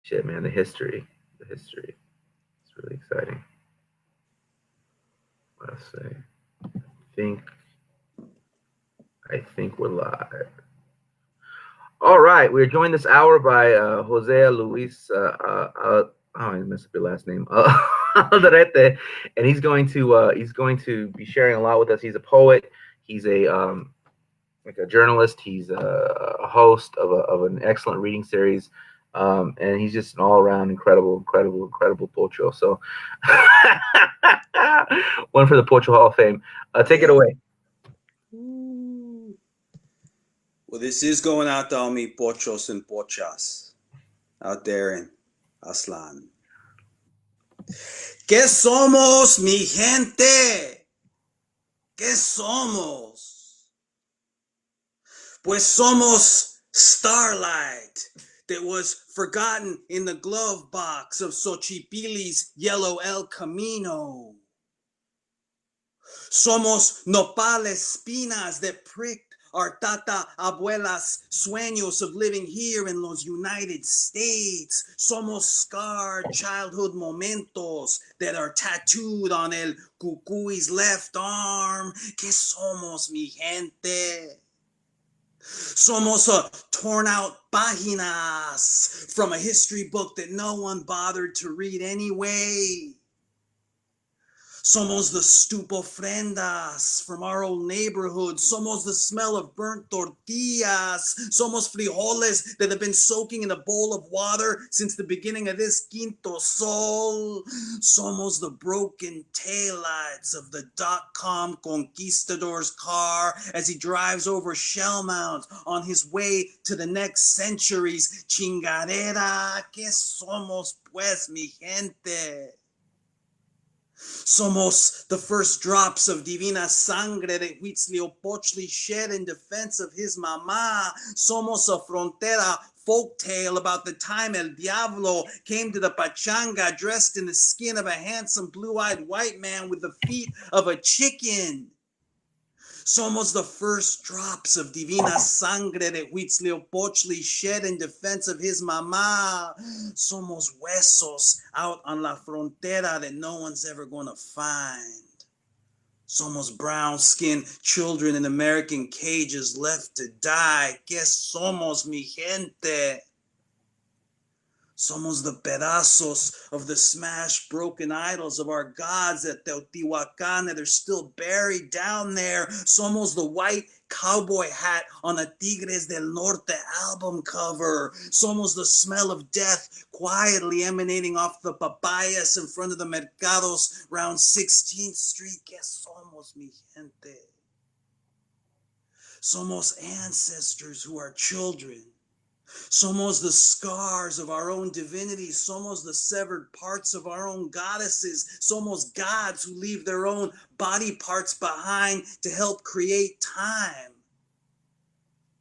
Shit, man, the history. The history. It's really exciting. Let's see. Think I think we're live. All right, we're joined this hour by Josiahluis. Oh, I messed up your last name. Alderete, and he's going to be sharing a lot with us. He's a poet. He's a like a journalist. He's a host of an excellent reading series, and he's just an all around incredible pocho. So, one for the Pocho Hall of Fame. Take it Yeah. away. Ooh. Well, this is going out to all me pochos and pochas out there in Aslan. ¿Qué somos, mi gente? ¿Qué somos? Pues somos starlight that was forgotten in the glove box of Xochipilli's yellow El Camino. Somos nopales espinas that pricked our tata abuelas sueños of living here in los United States. Somos scarred childhood momentos that are tattooed on el cucuy's left arm. ¿Qué somos, mi gente? Somos torn out páginas from a history book that no one bothered to read anyway. Somos the stupofrendas from our old neighborhood. Somos the smell of burnt tortillas. Somos frijoles that have been soaking in a bowl of water since the beginning of this quinto sol. Somos the broken taillights of the dot-com conquistador's car as he drives over shell mounds on his way to the next century's chingadera. ¿Qué somos, pues, mi gente? Somos the first drops of divina sangre that Huitzliopochtli shed in defense of his mama. Somos a frontera folktale about the time El Diablo came to the pachanga dressed in the skin of a handsome blue-eyed white man with the feet of a chicken. Somos the first drops of divina sangre that Huitzliopochtli shed in defense of his mama. Somos huesos out on la frontera that no one's ever gonna find. Somos brown-skinned children in American cages left to die. ¿Qué somos, mi gente? Somos the pedazos of the smashed, broken idols of our gods at Teotihuacan that are still buried down there. Somos the white cowboy hat on a Tigres del Norte album cover. Somos the smell of death quietly emanating off the papayas in front of the mercados around 16th Street. ¿Qué somos, mi gente? Somos ancestors who are children. Somos the scars of our own divinity. Somos the severed parts of our own goddesses. Somos gods who leave their own body parts behind to help create time.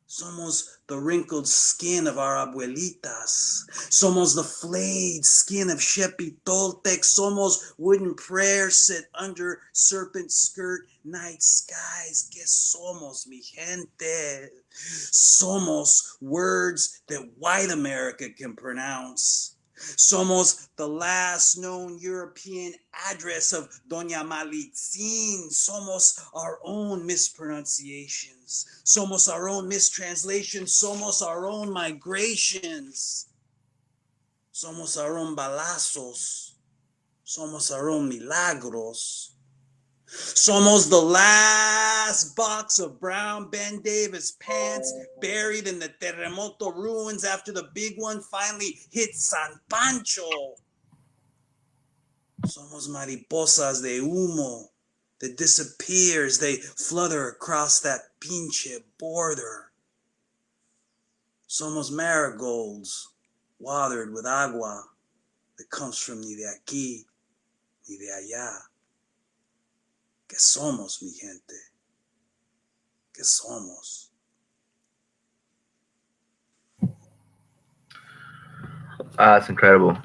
Somos the wrinkled skin of our abuelitas. Somos the flayed skin of Shepitoltec. Somos wooden prayers set under serpent skirt night skies. ¿Qué somos, mi gente? Somos words that white America can pronounce. Somos the last known European address of Doña Malitzin. Somos our own mispronunciations. Somos our own mistranslations. Somos our own migrations. Somos our own balazos. Somos our own milagros. Somos the last box of brown Ben Davis pants buried in the terremoto ruins after the big one finally hit San Pancho. Somos mariposas de humo that disappears. They flutter across that pinche border. Somos marigolds watered with agua that comes from ni de aquí ni de allá. ¿Qué somos, mi gente? ¿Qué somos? That's incredible.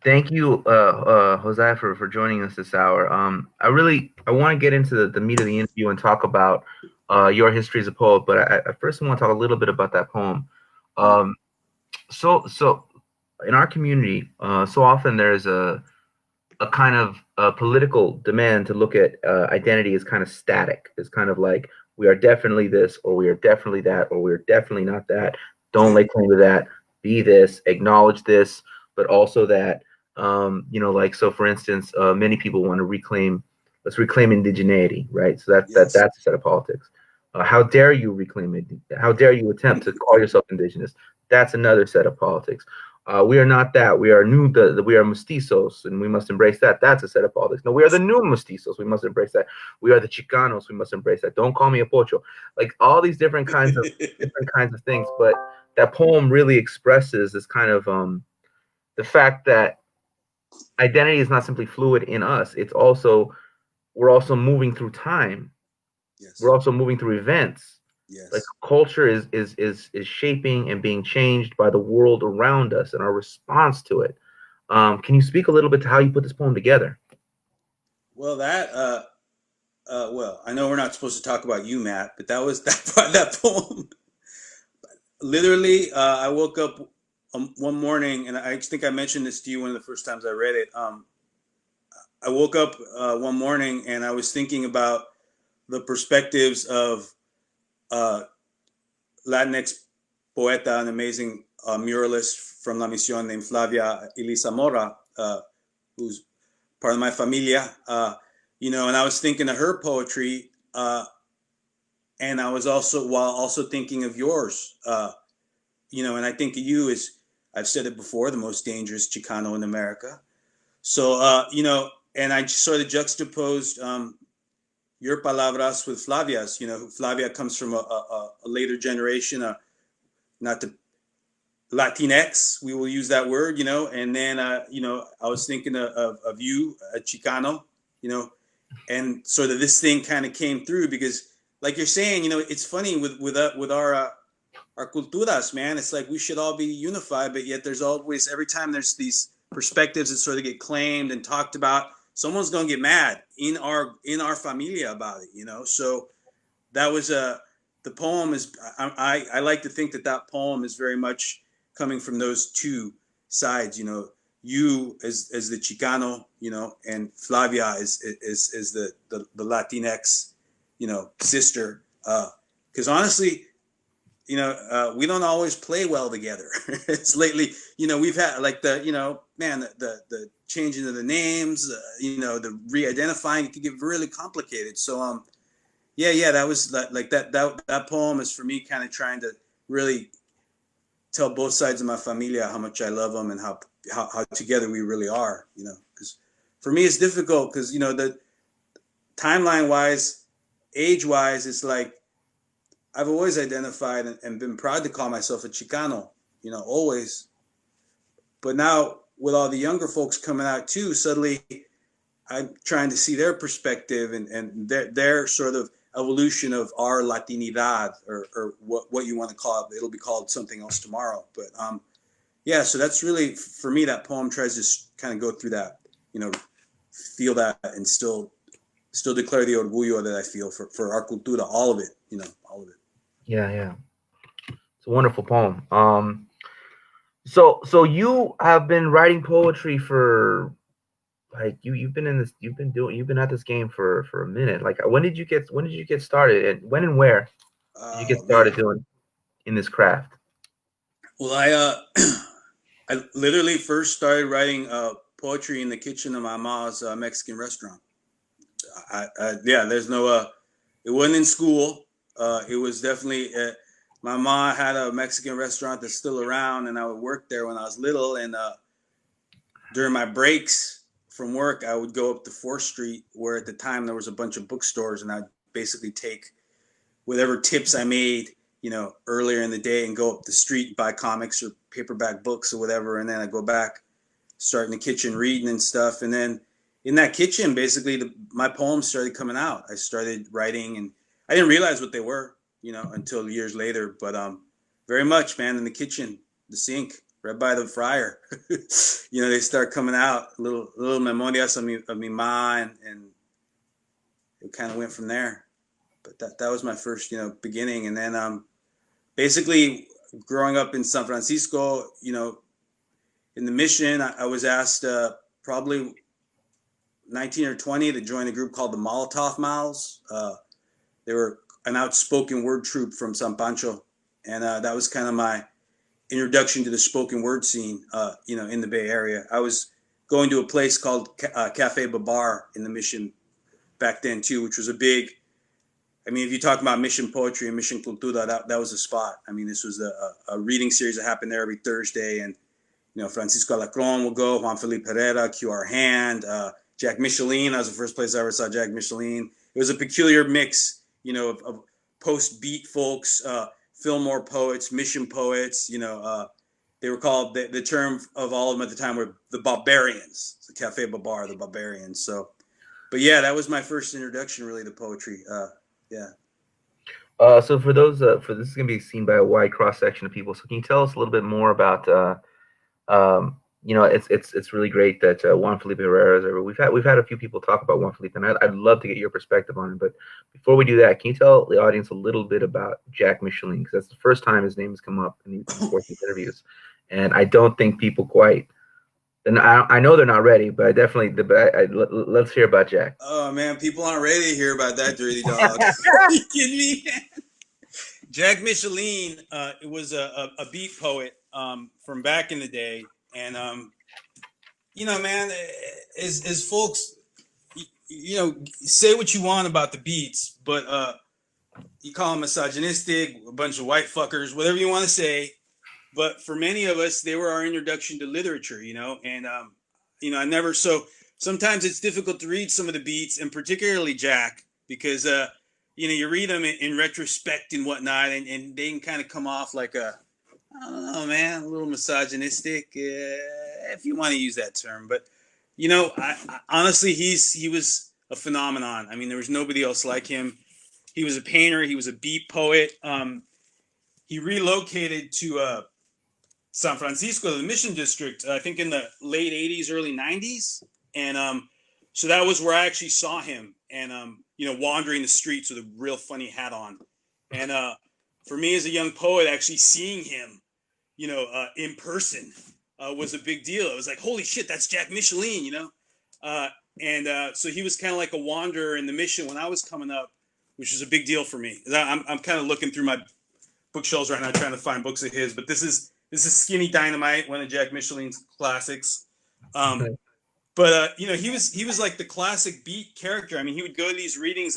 Thank you, Jose, for joining us this hour. I want to get into the meat of the interview and talk about your history as a poet, but I first want to talk a little bit about that poem. So in our community, so often there's a kind of political demand to look at identity as kind of static. It's kind of like we are definitely this, or we are definitely that, or we're definitely not that. Don't lay claim to that. Be this. Acknowledge this, but also that. Like so. For instance, many people want to reclaim. Let's reclaim indigeneity, right? So Yes. that's a set of politics. How dare you reclaim it? How dare you attempt to call yourself indigenous? That's another set of politics. We are not that. We are new. We are mestizos, and we must embrace that. That's a set of politics. No, we are the new mestizos. We must embrace that. We are the Chicanos. We must embrace that. Don't call me a pocho. Like all these different kinds of things. But that poem really expresses this kind of the fact that identity is not simply fluid in us. It's also we're also moving through time. We're Yes. also moving through events. Like Yes. culture is shaping and being changed by the world around us and our response to it. Can you speak a little bit to how you put this poem together? Well, well, I know we're not supposed to talk about you, Matt, but that was that poem. Literally, I woke up one morning, and I think I mentioned this to you one of the first times I read it. I woke up one morning and I was thinking about the perspectives of uh, Latinx poeta, an amazing muralist from La Misión named Flavia Elisa Mora, who's part of my familia. And I was thinking of her poetry, and I was also thinking of yours. And I think of you as I've said it before, the most dangerous Chicano in America. So, and I sort of juxtaposed your palabras with Flavia's. Flavia comes from a later generation, not the Latinx, we will use that word, and then, I was thinking of you, a Chicano, and sort of this thing kind of came through because, like you're saying, it's funny with our culturas, man. It's like we should all be unified, but yet there's always every time there's these perspectives that sort of get claimed and talked about, someone's gonna get mad in our familia about it, So that was the poem is I like to think that poem is very much coming from those two sides, you as the Chicano, and Flavia is the Latinx, sister. Because honestly, we don't always play well together. It's lately, we've had like man, the changing of the names, the re-identifying, it can get really complicated. So, yeah, that was like that poem is for me kind of trying to really tell both sides of my familia how much I love them and how together we really are, because for me it's difficult because, the timeline wise, age wise, it's like I've always identified and been proud to call myself a Chicano, always. But now with all the younger folks coming out too, suddenly I'm trying to see their perspective and their sort of evolution of our Latinidad or what you want to call it. It'll be called something else tomorrow. But yeah, so that's really, for me, that poem tries to kind of go through that, feel that and still declare the orgullo that I feel for our cultura, all of it, all of it. Yeah, yeah, it's a wonderful poem. So you have been writing poetry for like you've been at this game for a minute. Like when did you get started and when and where did you get Oh started man. doing in this craft? Well, I literally first started writing poetry in the kitchen of my mom's Mexican restaurant. Yeah, there's no it wasn't in school. It was definitely my mom had a Mexican restaurant that's still around, and I would work there when I was little. And during my breaks from work, I would go up to 4th Street, where at the time there was a bunch of bookstores, and I'd basically take whatever tips I made, earlier in the day, and go up the street and buy comics or paperback books or whatever, and then I go back, start in the kitchen reading and stuff, and then in that kitchen, basically, my poems started coming out. I started writing, and I didn't realize what they were, until years later. But very much, man, in the kitchen, the sink, right by the fryer, they start coming out little memorias of mi ma, and it kind of went from there. But that was my first, beginning, and then basically growing up in San Francisco, in the mission, I was asked probably 19 or 20 to join a group called the Molotov Mouths. They were an outspoken word troupe from San Pancho, and that was kind of my introduction to the spoken word scene, in the Bay Area. I was going to a place called Cafe Babar in the mission back then too, which was a big. I mean, if you talk about mission poetry and mission cultura, that was a spot. I mean, this was a reading series that happened there every Thursday, and Francisco Alacron will go, Juan Felipe Herrera, QR Hand, Jack Michelin. That was the first place I ever saw Jack Michelin. It was a peculiar mix, of post-beat folks, Fillmore poets, mission poets. They were called, the term of all of them at the time were the Barbarians. The Cafe Babar, the Barbarians. So, but yeah, that was my first introduction really to poetry. Yeah. So for those, for this is going to be seen by a wide cross section of people. So can you tell us a little bit more about, it's really great that Juan Felipe Herrera. We've had a few people talk about Juan Felipe, and I'd love to get your perspective on it. But before we do that, can you tell the audience a little bit about Jack Michelin? Because that's the first time his name has come up in these interviews, and I don't think people quite. And I know they're not ready, but I definitely. Let's hear about Jack. Oh man, people aren't ready to hear about that dirty dog. Are you kidding me? Jack Michelin was a beat poet from back in the day, and man, as folks, say what you want about the beats, but you call them misogynistic, a bunch of white fuckers, whatever you want to say. But for many of us, they were our introduction to literature, and I never. So sometimes it's difficult to read some of the beats, and particularly Jack, because you read them in retrospect and whatnot, and they can kind of come off like I don't know, man, a little misogynistic, if you want to use that term. But I honestly, he was a phenomenon. I mean, there was nobody else like him. He was a painter. He was a beat poet. He relocated to San Francisco, the Mission District, I think in the late '80s, early '90s, and so that was where I actually saw him, and wandering the streets with a real funny hat on, and for me as a young poet, actually seeing him, in person, was a big deal. It was like, holy shit, that's Jack Michelin, and so he was kind of like a wanderer in the Mission when I was coming up, which was a big deal for me. I'm kind of looking through my bookshelves right now trying to find books of his, but this is Skinny Dynamite, one of Jack Michelin's classics. But he was like the classic beat character. I mean, he would go to these readings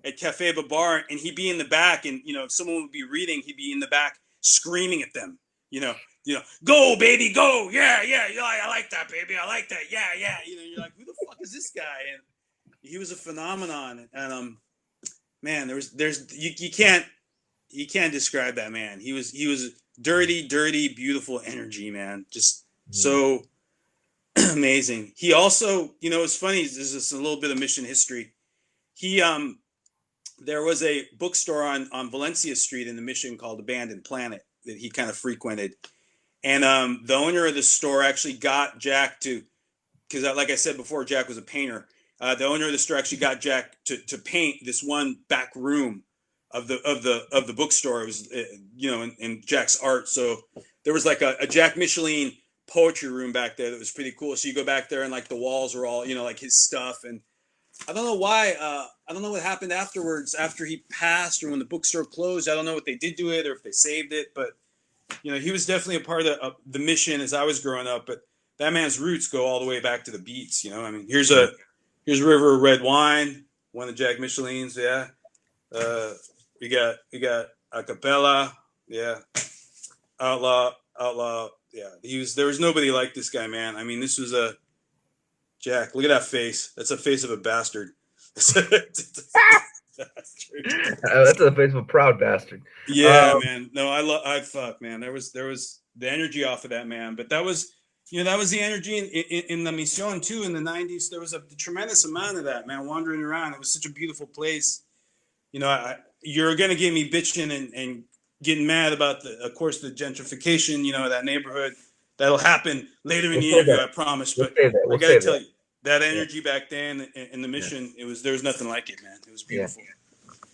at Cafe Babar, and he'd be in the back, and if someone would be reading, he'd be in the back screaming at them. Go baby, go, yeah, I like that, baby, I like that, yeah. You're like, who the fuck is this guy? And he was a phenomenon, and man, you can't describe that man. He was dirty, beautiful energy, man. Just so amazing. He also, it's funny, this is a little bit of Mission history. He there was a bookstore on Valencia Street in the Mission called Abandoned Planet that he kind of frequented. And the owner of the store actually got Jack to, because like I said before, Jack was a painter. The owner of the store actually got Jack to paint this one back room of the bookstore. It was in Jack's art. So there was like a Jack Michelin poetry room back there that was pretty cool. So you go back there and like the walls are all like his stuff. And I don't know why. I don't know what happened afterwards after he passed or when the bookstore closed. I don't know what they did to it or if they saved it. But he was definitely a part of the Mission as I was growing up. But that man's roots go all the way back to the beats. I mean, here's River of Red Wine, one of Jack Michelin's. Yeah. We got Acapella, yeah, Outlaw, yeah. There was nobody like this guy, man. I mean, this was a Jack. Look at that face. That's a face of a bastard. That's the face of a proud bastard. Yeah, man. No, I fuck, man. There was the energy off of that man, but that was the energy in the Mission too in the '90s. There was a tremendous amount of that, man, wandering around. It was such a beautiful place. You're going to get me bitching and getting mad about of course, the gentrification, of that neighborhood. That'll happen later in the interview, I promise. But I got to tell you, that energy back then in the Mission, there was nothing like it, man. It was beautiful. Yeah.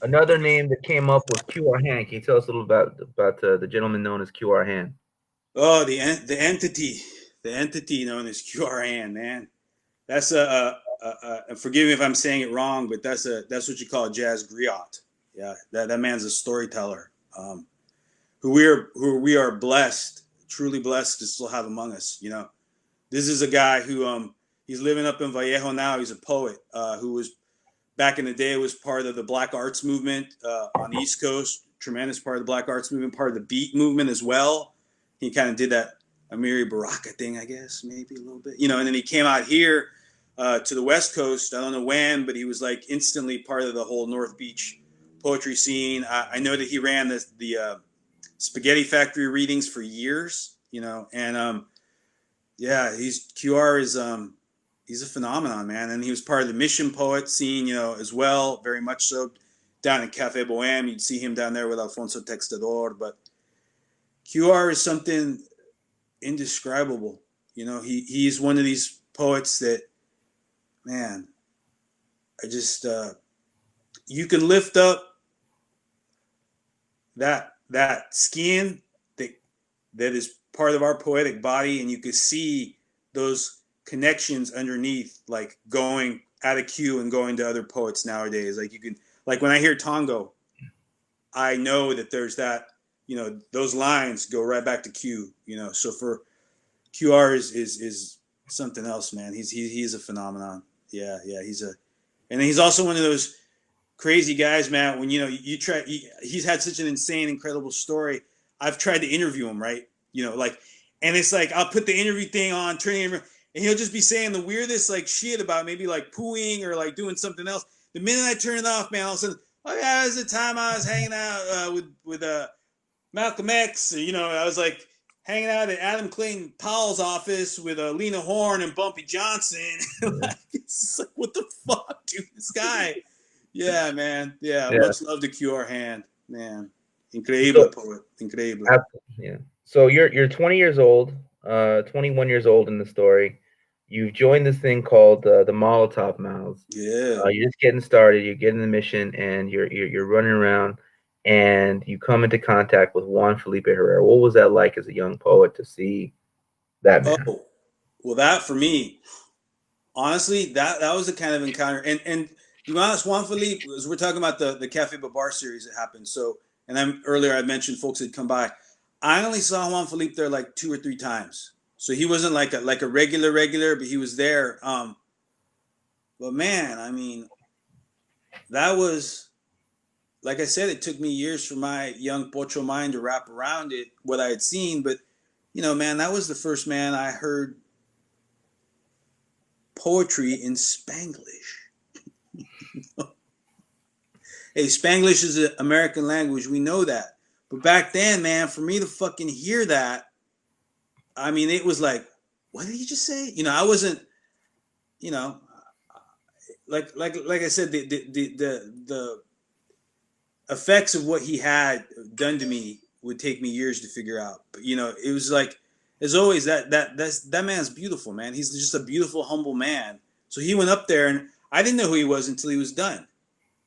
Another name that came up was QR Hand. Can you tell us a little about the gentleman known as QR Hand? Oh, the entity, the entity known as QRN, man. That's forgive me if I'm saying it wrong, but that's what you call a jazz griot. Yeah, that man's a storyteller. Who we are blessed, truly blessed to still have among us. You know, this is a guy who he's living up in Vallejo now. He's a poet who was back in the day was part of the Black Arts movement on the East Coast. Tremendous part of the Black Arts movement, part of the beat movement as well. He kind of did that Amiri Baraka thing, I guess, maybe a little bit, you know. And then he came out here to the West Coast. I don't know when, but he was like instantly part of the whole North Beach poetry scene. I know that he ran the Spaghetti Factory readings for years, you know, and yeah, QR is he's a phenomenon, man, and he was part of the mission poet scene, you know, as well, very much so. Down in Cafe Bohème, you'd see him down there with Alfonso Textador, but QR is something indescribable. You know, he's one of these poets that, man, I just you can lift up that skin that is part of our poetic body, and you can see those connections underneath, like going out of Q and going to other poets nowadays. Like you can, like when I hear Tango, I know that there's that, you know, those lines go right back to Q, you know. So for QR is something else, man. He's a phenomenon. Yeah, and he's also one of those crazy guys, man. When you know he's had such an insane, incredible story. I've tried to interview him, right? You know, like, and it's like I'll put the interview thing on, and he'll just be saying the weirdest like shit about maybe like pooing or like doing something else. The minute I turn it off, man, all of a sudden, oh yeah, it was the time I was hanging out with Malcolm X. You know, I was like hanging out at Adam Clayton Powell's office with Lena Horne and Bumpy Johnson. Like, it's like, what the fuck, dude? This guy. Yeah, man. Yeah, Yeah. much love to QR Hand, man. Incredible So, poet. Incredible. yeah. So you're 20 years old, 21 years old in the story. You've joined this thing called the Molotov Mouths. Yeah. You're just getting started. You're getting the mission, and you're running around, and you come into contact with Juan Felipe Herrera. What was that like as a young poet to see that man? Oh, well, that for me, honestly, that was the kind of encounter. And to be honest, Juan Felipe, as we're talking about the Cafe Babar series that happened. So, and I'm earlier I mentioned folks had come by. I only saw Juan Felipe there like 2 or 3 times. So he wasn't like a regular, but he was there. But man, I mean, that was, like I said, it took me years for my young pocho mind to wrap around it, what I had seen. But, you know, man, that was the first man I heard poetry in Spanglish. Hey, Spanglish is an American language. We know that. But back then, man, for me to fucking hear that, I mean, it was like, what did he just say? You know, I wasn't, you know, like I said, the effects of what he had done to me would take me years to figure out. But you know, it was like, as always, that man's beautiful, man. He's just a beautiful, humble man. So he went up there, and I didn't know who he was until he was done.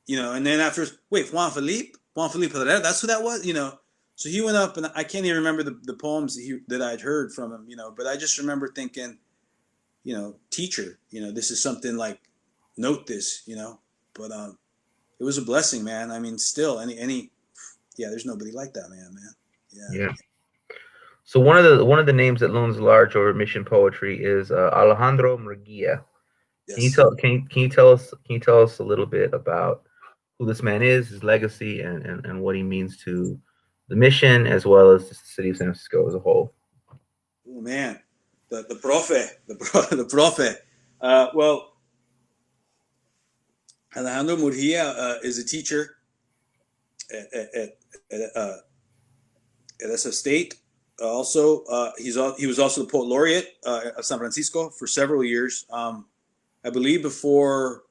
You know, and then after, wait, Juan Felipe Herrera, that's who that was. You know, so he went up, and I can't even remember the poems that I'd heard from him. You know, but I just remember thinking, you know, teacher, you know, this is something like, note this, you know. But it was a blessing, man. I mean, still, yeah, there's nobody like that man. Yeah. Yeah. So one of the names that looms large over mission poetry is Alejandro Murguia. Yes. Can you tell us a little bit about who this man is, his legacy, and what he means to the mission as well as the city of San Francisco as a whole? Oh man, the profe, the profe. Well, Alejandro Murguia is a teacher at at SF State. Also, he was also the poet laureate of San Francisco for several years. I believe before,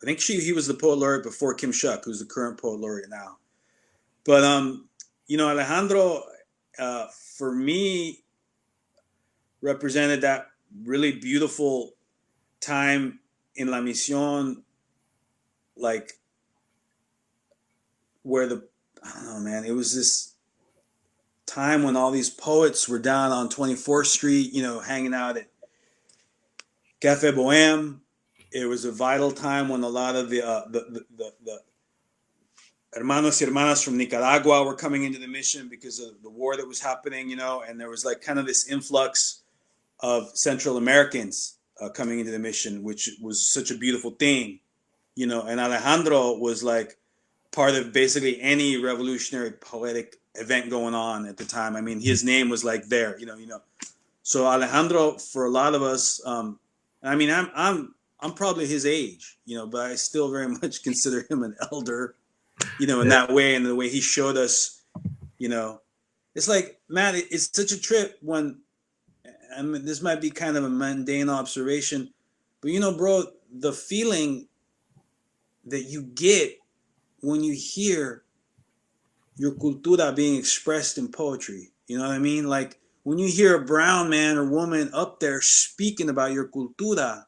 I think he was the poet laureate before Kim Shuck, who's the current poet laureate now. But you know, Alejandro, for me, represented that really beautiful time in La Misión, like where I don't know, man, it was this time when all these poets were down on 24th Street, hanging out at Cafe Bohème. It was a vital time when a lot of the hermanos y hermanas from Nicaragua were coming into the mission because of the war that was happening, and there was like kind of this influx of Central Americans coming into the mission, which was such a beautiful thing, and Alejandro was like part of basically any revolutionary poetic event going on at the time. I mean, his name was like there, So Alejandro, for a lot of us, I mean, I'm probably his age, but I still very much consider him an elder, in that way, and the way he showed us, it's like, man, it's such a trip when, I mean, this might be kind of a mundane observation, but bro, the feeling that you get when you hear your cultura being expressed in poetry, you know what I mean? Like when you hear a brown man or woman up there speaking about your cultura,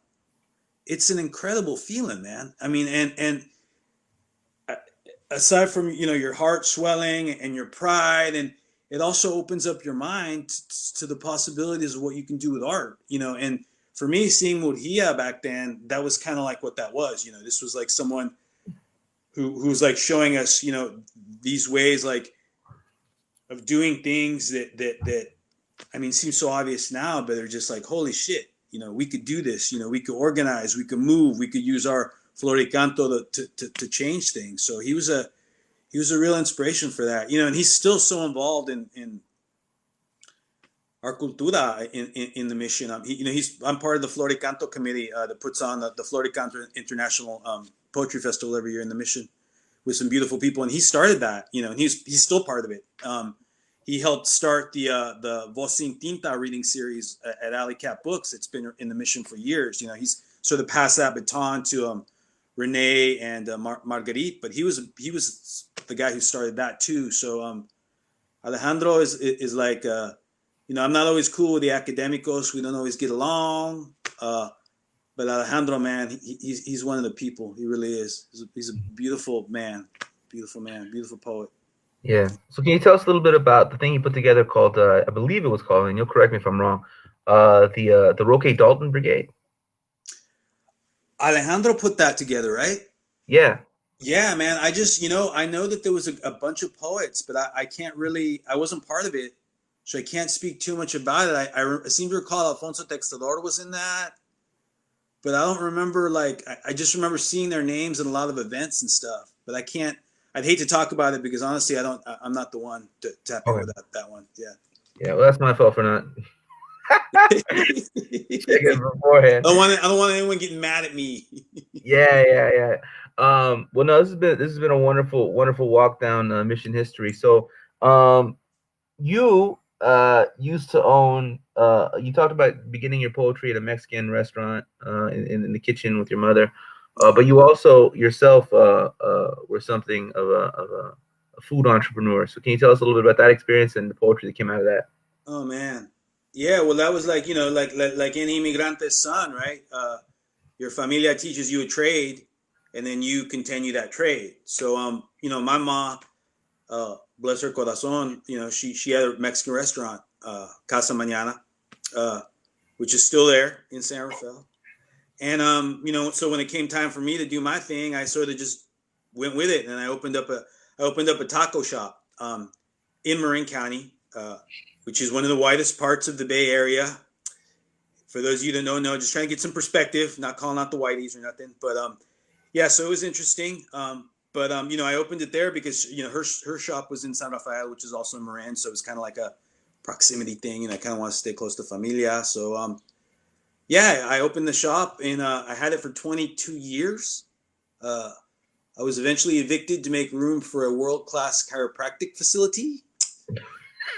it's an incredible feeling, man. I mean, and aside from your heart swelling and your pride, and it also opens up your mind to the possibilities of what you can do with art, and for me, seeing Murgia back then, that was kind of like what that was. This was like someone who's like showing us these ways like of doing things that I mean seem so obvious now, but they're just like, holy shit, we could do this, we could organize, we could move, we could use our floricanto to change things. So he was a real inspiration for that, and he's still so involved in our cultura in the mission. I'm part of the Floricanto committee that puts on the Floricanto International Poetry Festival every year in the mission with some beautiful people, and he started that, and he's still part of it. He helped start the Voz Sin Tinta reading series at Alley Cat Books. It's been in the mission for years. He's sort of passed that baton to Renee and Marguerite, but he was the guy who started that too. So Alejandro is like, I'm not always cool with the academicos. We don't always get along. But Alejandro, man, he's one of the people. He really is. He's a beautiful man, beautiful poet. Yeah. So can you tell us a little bit about the thing you put together called, I believe it was called, and you'll correct me if I'm wrong, the Roque Dalton Brigade? Alejandro put that together, right? Yeah. Yeah, man. I just, I know that there was a bunch of poets, but I can't really, I wasn't part of it, so I can't speak too much about it. I seem to recall Alfonso Textador was in that, but I don't remember, like, I just remember seeing their names in a lot of events and stuff, but I'd hate to talk about it because honestly, I'm not the one to tap in Okay. with that one. Yeah. Yeah. Well, that's my fault for not checking beforehand. I don't want anyone getting mad at me. Yeah. Well, no, this has been a wonderful walk down mission history. So, you used to own. You talked about beginning your poetry at a Mexican restaurant in the kitchen with your mother, but you also yourself were something of a food entrepreneur. So, can you tell us a little bit about that experience and the poetry that came out of that? Oh man, yeah. Well, that was like like any immigrante's son, right? Your familia teaches you a trade, and then you continue that trade. So my mom, bless her corazón, she had a Mexican restaurant, Casa Mañana, which is still there in San Rafael. And so when it came time for me to do my thing, I sort of just went with it, and I opened up a taco shop in Marin County, which is one of the whitest parts of the Bay Area. For those of you that don't know, just trying to get some perspective, not calling out the whiteys or nothing, but yeah, so it was interesting. But I opened it there because her shop was in San Rafael, which is also in Marin, so it was kind of like a proximity thing, and I kind of want to stay close to familia. So yeah, I opened the shop, and I had it for 22 years. I was eventually evicted to make room for a world-class chiropractic facility,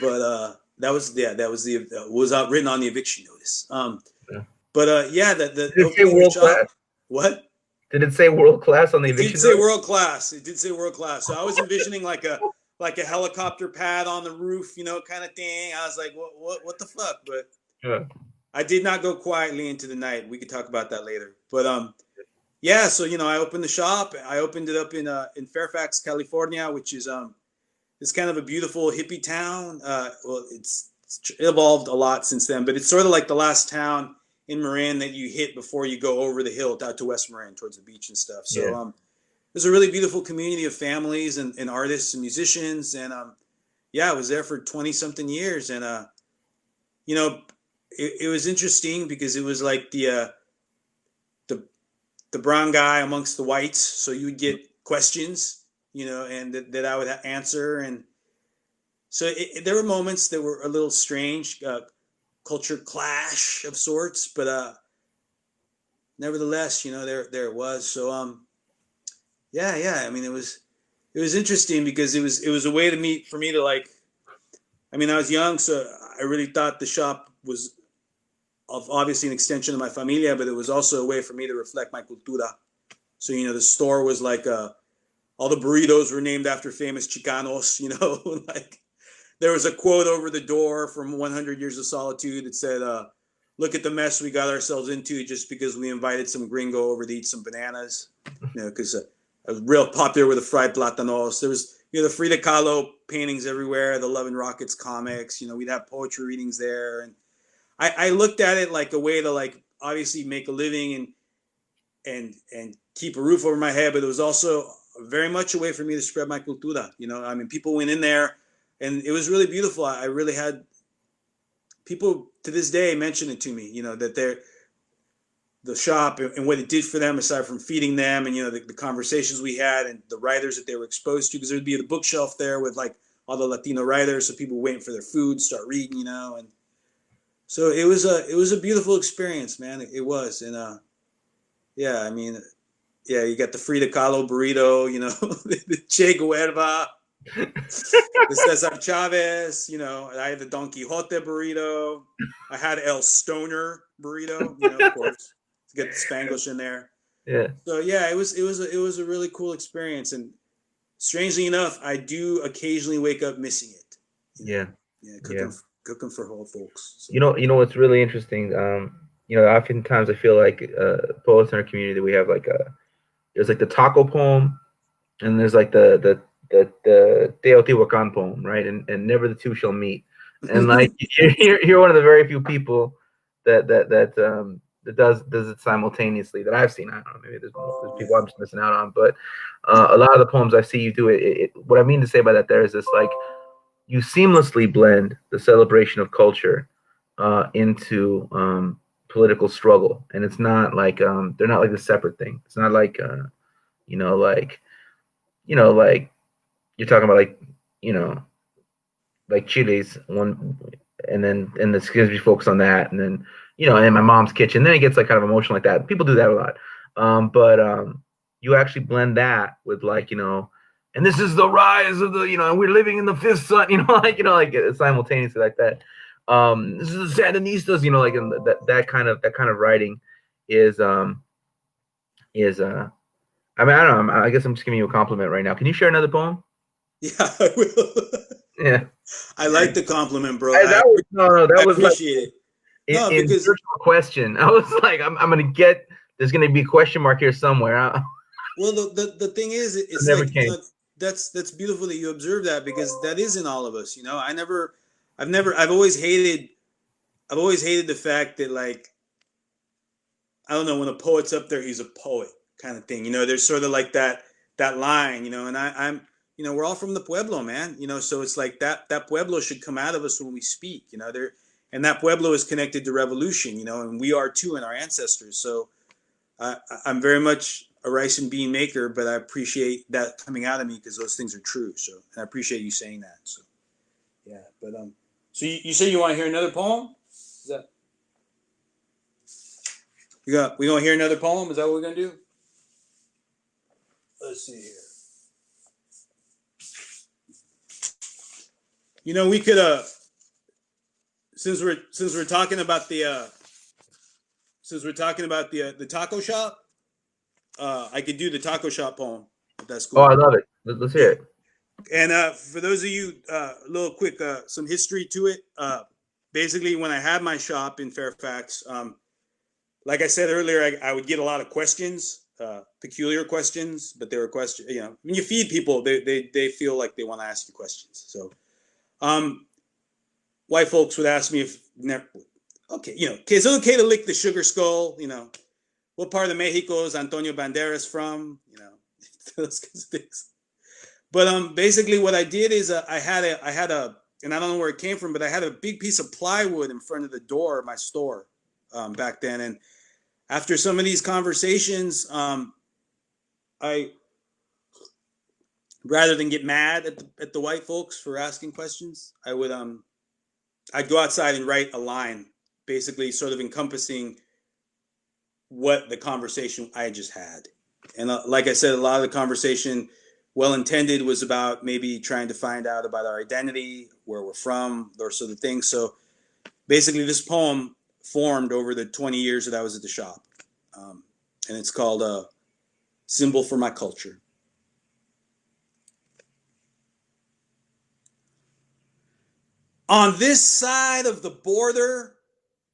but that was written on the eviction notice. Yeah. But yeah, Did it say world class? What? Did it say world class on the It did eviction say notice? world class. It did say world class. So I was envisioning like a helicopter pad on the roof, kind of thing. I was like, what the fuck? But Yeah. I did not go quietly into the night. We could talk about that later. But yeah. So I opened the shop. I opened it up in Fairfax, California, which is it's kind of a beautiful hippie town. Well, it's evolved a lot since then, but it's sort of like the last town in Marin that you hit before you go over the hill out to West Marin towards the beach and stuff. So Yeah. there's a really beautiful community of families and artists and musicians, and yeah, I was there for 20 something years, and you know, it was interesting because it was like the the brown guy amongst the whites, so you would get questions, and that I would answer, and so there were moments that were a little strange, culture clash of sorts, but nevertheless, there it was. So yeah. I mean, it was interesting because it was a way to meet for me to like. I mean, I was young, so I really thought the shop was obviously an extension of my familia, but it was also a way for me to reflect my cultura. So the store was like all the burritos were named after famous Chicanos. Like there was a quote over the door from 100 Years of Solitude that said, "Look at the mess we got ourselves into just because we invited some gringo over to eat some bananas." Because I was real popular with the fried platanos. There was the Frida Kahlo paintings everywhere, the Love and Rockets comics. We'd have poetry readings there, and I looked at it like a way to like obviously make a living and keep a roof over my head, but it was also very much a way for me to spread my cultura. I mean, people went in there, and it was really beautiful. I really had people to this day mention it to me. That the shop and what it did for them, aside from feeding them, and the conversations we had and the writers that they were exposed to, because there'd be the bookshelf there with like all the Latino writers, so people waiting for their food, start reading, and so it was a beautiful experience, man. It was, and yeah, I mean, yeah, you got the Frida Kahlo burrito, the Che Guevara, the Cesar Chavez, I had the Don Quixote burrito. I had El Stoner burrito, of course, to get the Spanglish in there. Yeah. So yeah, it was a really cool experience, and strangely enough, I do occasionally wake up missing it. Yeah. Yeah, Yeah. cooking for whole folks. So. What's really interesting. Oftentimes I feel like poets in our community we have like there's like the taco poem, and there's like the Teotihuacan poem, right? And never the two shall meet. And like you're one of the very few people that does it simultaneously that I've seen. I don't know, maybe there's people I'm just missing out on, but a lot of the poems I see you do it. What I mean to say by that there is this like you seamlessly blend the celebration of culture into political struggle, and it's not like they're not like a separate thing. It's not like you know like like you're talking about like you know like Chile's one, and this gives you focus on that, and then and my mom's kitchen. Then it gets like kind of emotional like that. People do that a lot, but you actually blend that with like and this is the rise of the and we're living in the fifth sun, like simultaneously like that. This is the Sandinistas, like and that kind of writing is is I mean I don't know. I guess I'm just giving you a compliment right now. Can you share another poem? Yeah, I will. Yeah. I like the compliment, bro. That was no, I that was like appreciate it. No, in because search of a question. I was like, I'm gonna get. There's gonna be a question mark here somewhere. well, the thing is, it's never like came. that's beautiful that you observe that because that is in all of us. I've always hated the fact that like I don't know when a poet's up there, he's a poet kind of thing. There's sort of like that line, and I'm we're all from the pueblo, man. So it's like that pueblo should come out of us when we speak. There and that pueblo is connected to revolution. And we are too in our ancestors. So I'm very much a rice and bean maker, but I appreciate that coming out of me because those things are true. So and I appreciate you saying that. So yeah, but so you say you want to hear another poem? Is that we gonna hear another poem? Is that what we're gonna do? Let's see here. We could since we're talking about the taco shop, I could do the taco shop poem. If that's Oh, I cool. love it. Let's hear Yeah. it. And for those of you, a little quick, some history to it. Basically, when I had my shop in Fairfax, like I said earlier, I would get a lot of questions peculiar questions, but they were questions. You know, when you feed people, they feel like they want to ask you questions. So, white folks would ask me if okay, you know, it's okay to lick the sugar skull. You know, what part of Mexico is Antonio Banderas from? You know, those kinds of things. But basically, what I did is I had a, and I don't know where it came from, but I had a big piece of plywood in front of the door of my store back then. And after some of these conversations, I, rather than get mad at the white folks for asking questions, I'd go outside and write a line, basically sort of encompassing what the conversation I just had. And like I said, a lot of the conversation, well intended, was about maybe trying to find out about our identity, where we're from, those sort of things. So basically, this poem formed over the 20 years that I was at the shop. And it's called Symbol for My Culture. On this side of the border,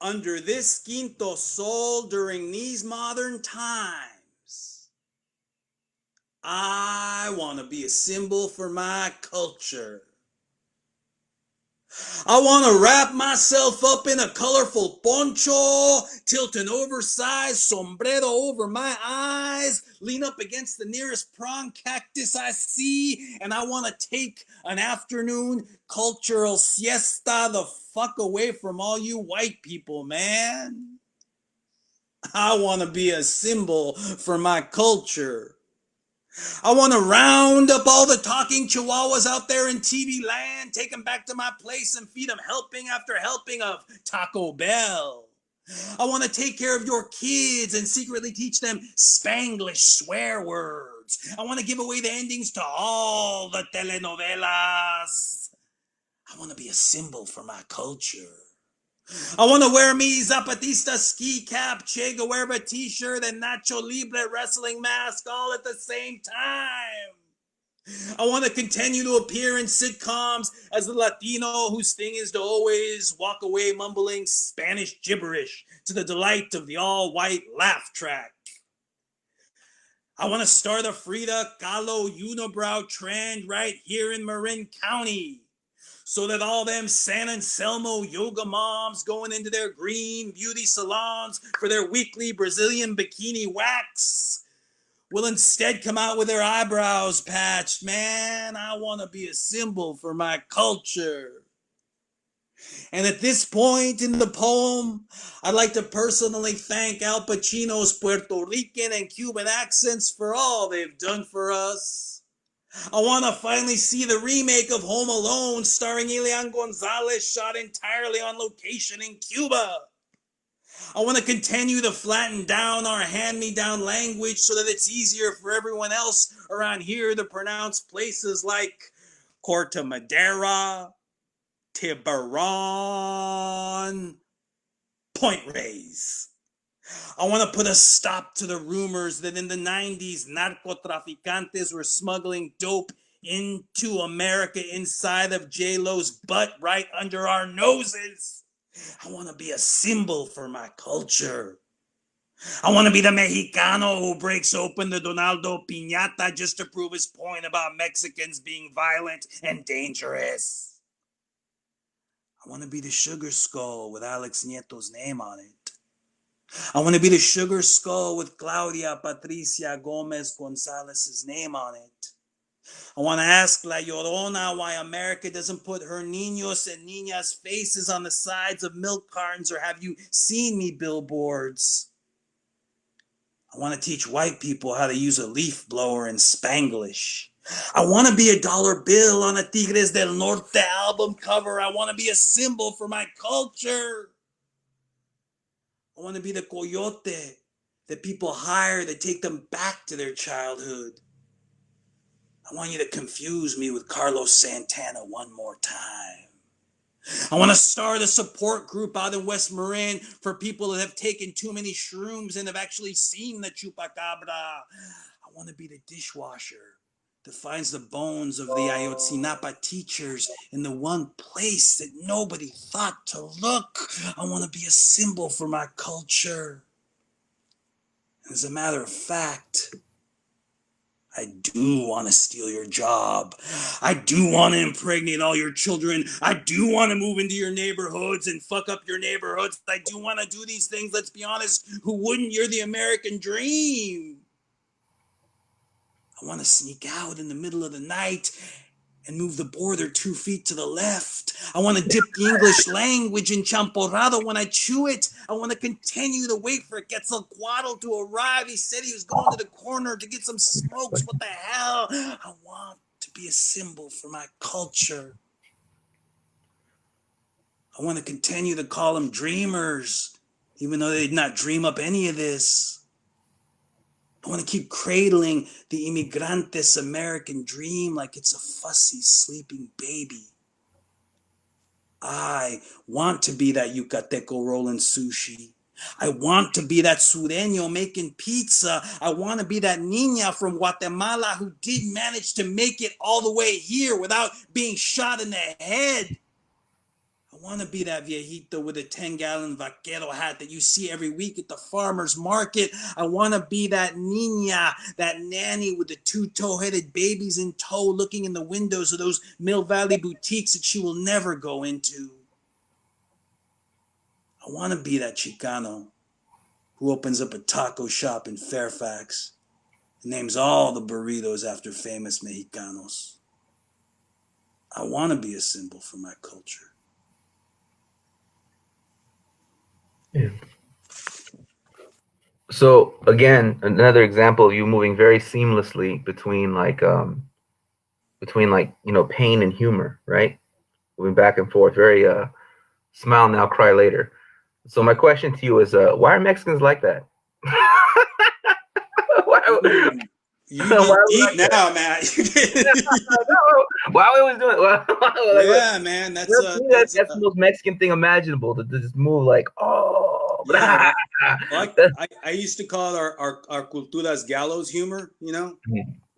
under this quinto sol, during these modern times, I want to be a symbol for my culture. I want to wrap myself up in a colorful poncho, tilt an oversized sombrero over my eyes, lean up against the nearest prong cactus I see, and I want to take an afternoon cultural siesta the fuck away from all you white people, man. I want to be a symbol for my culture. I want to round up all the talking chihuahuas out there in TV land, take them back to my place and feed them helping after helping of Taco Bell. I want to take care of your kids and secretly teach them Spanglish swear words. I want to give away the endings to all the telenovelas. I want to be a symbol for my culture. I want to wear me Zapatista ski cap, Che Guevara t-shirt, and Nacho Libre wrestling mask all at the same time. I want to continue to appear in sitcoms as the Latino whose thing is to always walk away mumbling Spanish gibberish to the delight of the all-white laugh track. I want to start a Frida Kahlo unibrow trend right here in Marin County, so that all them San Anselmo yoga moms going into their green beauty salons for their weekly Brazilian bikini wax will instead come out with their eyebrows patched. Man, I want to be a symbol for my culture. And at this point in the poem, I'd like to personally thank Al Pacino's Puerto Rican and Cuban accents for all they've done for us. I want to finally see the remake of Home Alone starring Elian Gonzalez, shot entirely on location in Cuba. I want to continue to flatten down our hand-me-down language so that it's easier for everyone else around here to pronounce places like Corte Madera, Tiburon, Point Reyes. I want to put a stop to the rumors that in the 90s, narcotraficantes were smuggling dope into America inside of J-Lo's butt right under our noses. I want to be a symbol for my culture. I want to be the Mexicano who breaks open the Donaldo Piñata just to prove his point about Mexicans being violent and dangerous. I want to be the sugar skull with Alex Nieto's name on it. I want to be the sugar skull with Claudia Patricia Gomez Gonzalez's name on it. I want to ask La Llorona why America doesn't put her niños and niñas faces on the sides of milk cartons or have you seen me billboards. I want to teach white people how to use a leaf blower in Spanglish. I want to be a dollar bill on a Tigres del Norte album cover. I want to be a symbol for my culture. I want to be the coyote that people hire to take them back to their childhood. I want you to confuse me with Carlos Santana one more time. I want to start a support group out in West Marin for people that have taken too many shrooms and have actually seen the chupacabra. I want to be the dishwasher that finds the bones of the Ayotzinapa teachers in the one place that nobody thought to look. I want to be a symbol for my culture. As a matter of fact, I do want to steal your job. I do want to impregnate all your children. I do want to move into your neighborhoods and fuck up your neighborhoods. I do want to do these things. Let's be honest. Who wouldn't? You're the American dream. I want to sneak out in the middle of the night and move the border 2 feet to the left. I want to dip the English language in champorrado when I chew it. I want to continue to wait for Quetzalcoatl to arrive. He said he was going to the corner to get some smokes. What the hell? I want to be a symbol for my culture. I want to continue to call them dreamers, even though they did not dream up any of this. I want to keep cradling the immigrantes American dream like it's a fussy, sleeping baby. I want to be that Yucateco rolling sushi. I want to be that Sureño making pizza. I want to be that Niña from Guatemala who did manage to make it all the way here without being shot in the head. I want to be that viejito with a 10-gallon vaquero hat that you see every week at the farmer's market. I want to be that niña, that nanny with the 2 toe-headed babies in tow looking in the windows of those Mill Valley boutiques that she will never go into. I want to be that Chicano who opens up a taco shop in Fairfax and names all the burritos after famous Mexicanos. I want to be a symbol for my culture. Yeah. So again, another example of you moving very seamlessly between like pain and humor, right? Moving back and forth, very smile now, cry later. So my question to you is, why are Mexicans like that? why, You why get we deep like now, Matt. why we always doing it? Yeah, man. That's That's the most Mexican thing imaginable to just move like, oh, yeah. I used to call it our cultura's gallows humor, you know.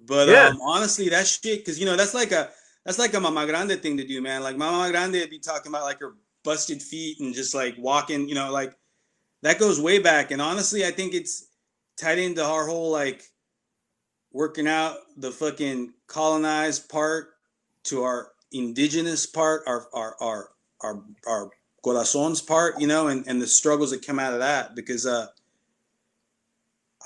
But yeah, honestly, that shit, because that's like a Mama Grande thing to do, man. Like Mama Grande would be talking about like her busted feet and just like walking, like that goes way back. And honestly, I think it's tied into our whole like working out the fucking colonized part to our indigenous part, our corazons part, and the struggles that come out of that. Because I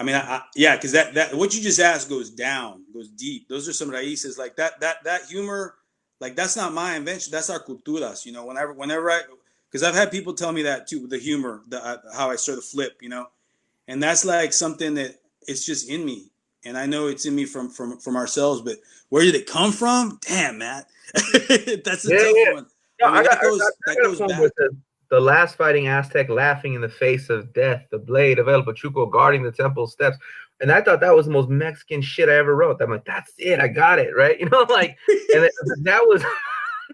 mean, yeah, because that what you just asked goes deep. Those are some raíces like that humor, like that's not my invention. That's our culturas. Whenever because I've had people tell me that too, the humor, how I sort of flip, and that's like something that it's just in me, and I know it's in me from ourselves. But where did it come from? Damn, Matt, that's a yeah, tough yeah. one. No, I mean, that I got a goes poem where back. it says, the last fighting Aztec laughing in the face of death, the blade of El Pachuco guarding the temple steps. And I thought that was the most Mexican shit I ever wrote. I'm like, that's it, I got it, right? Like, and that was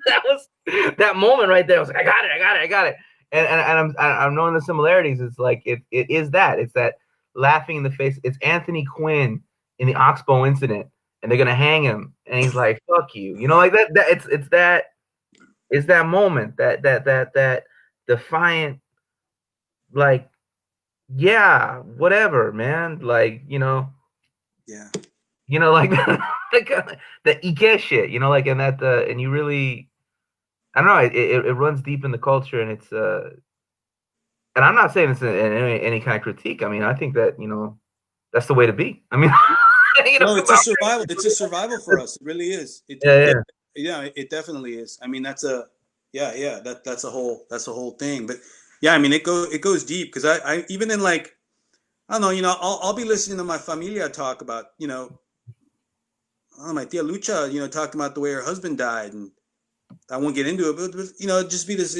that was that moment right there. I was like, I got it, I got it, I got it. And I'm knowing the similarities. It's like it is that. It's that laughing in the face. It's Anthony Quinn in the Oxbow incident, and they're gonna hang him, and he's like, "Fuck you," like that. It's that moment, that defiant, like, yeah, whatever, man, like, Yeah. like like the Ike shit, like, and that and you really, I don't know, it runs deep in the culture, and it's and I'm not saying it's any kind of critique. I mean, I think that that's the way to be. I mean, No, come it's a out. survival. It's a survival for us. It really is. Yeah, yeah, Yeah, it definitely is. I mean, yeah. That's a whole thing. But yeah, I mean, it goes deep because I even in like I don't know, I'll be listening to my familia talk about my tia Lucha, talking about the way her husband died, and I won't get into it, but just be this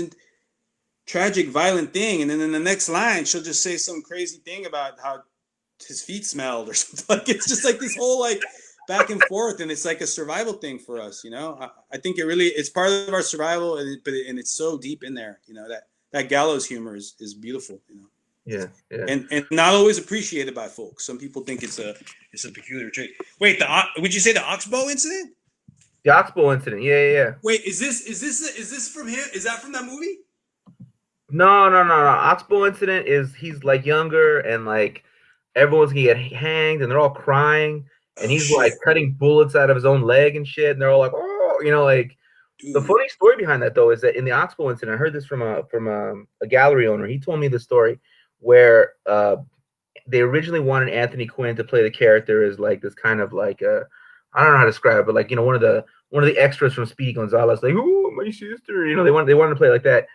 tragic, violent thing, and then in the next line, she'll just say some crazy thing about how his feet smelled or something. Like it's just like this whole like back and forth, and it's like a survival thing for us. I think it's part of our survival, and it's so deep in there. That gallows humor is beautiful. yeah, yeah. And not always appreciated by folks. Some people think it's a peculiar trait. Wait, would you say the oxbow incident? The Oxbow incident, yeah, yeah, yeah. Wait, is this from him? Is that from that movie? No, no, no, no. Oxbow incident is he's like younger and like everyone's gonna get hanged, and they're all crying, and Oh he's like shit, cutting bullets out of his own leg and shit, and they're all like, oh, like. The dude. funny story behind that, though, is that in the Oxbow incident, I heard this from a gallery owner. He told me the story where they originally wanted Anthony Quinn to play the character as like this kind of like I don't know how to describe it, but like one of the extras from Speedy Gonzalez, like, oh, my sister, they wanted to play like that,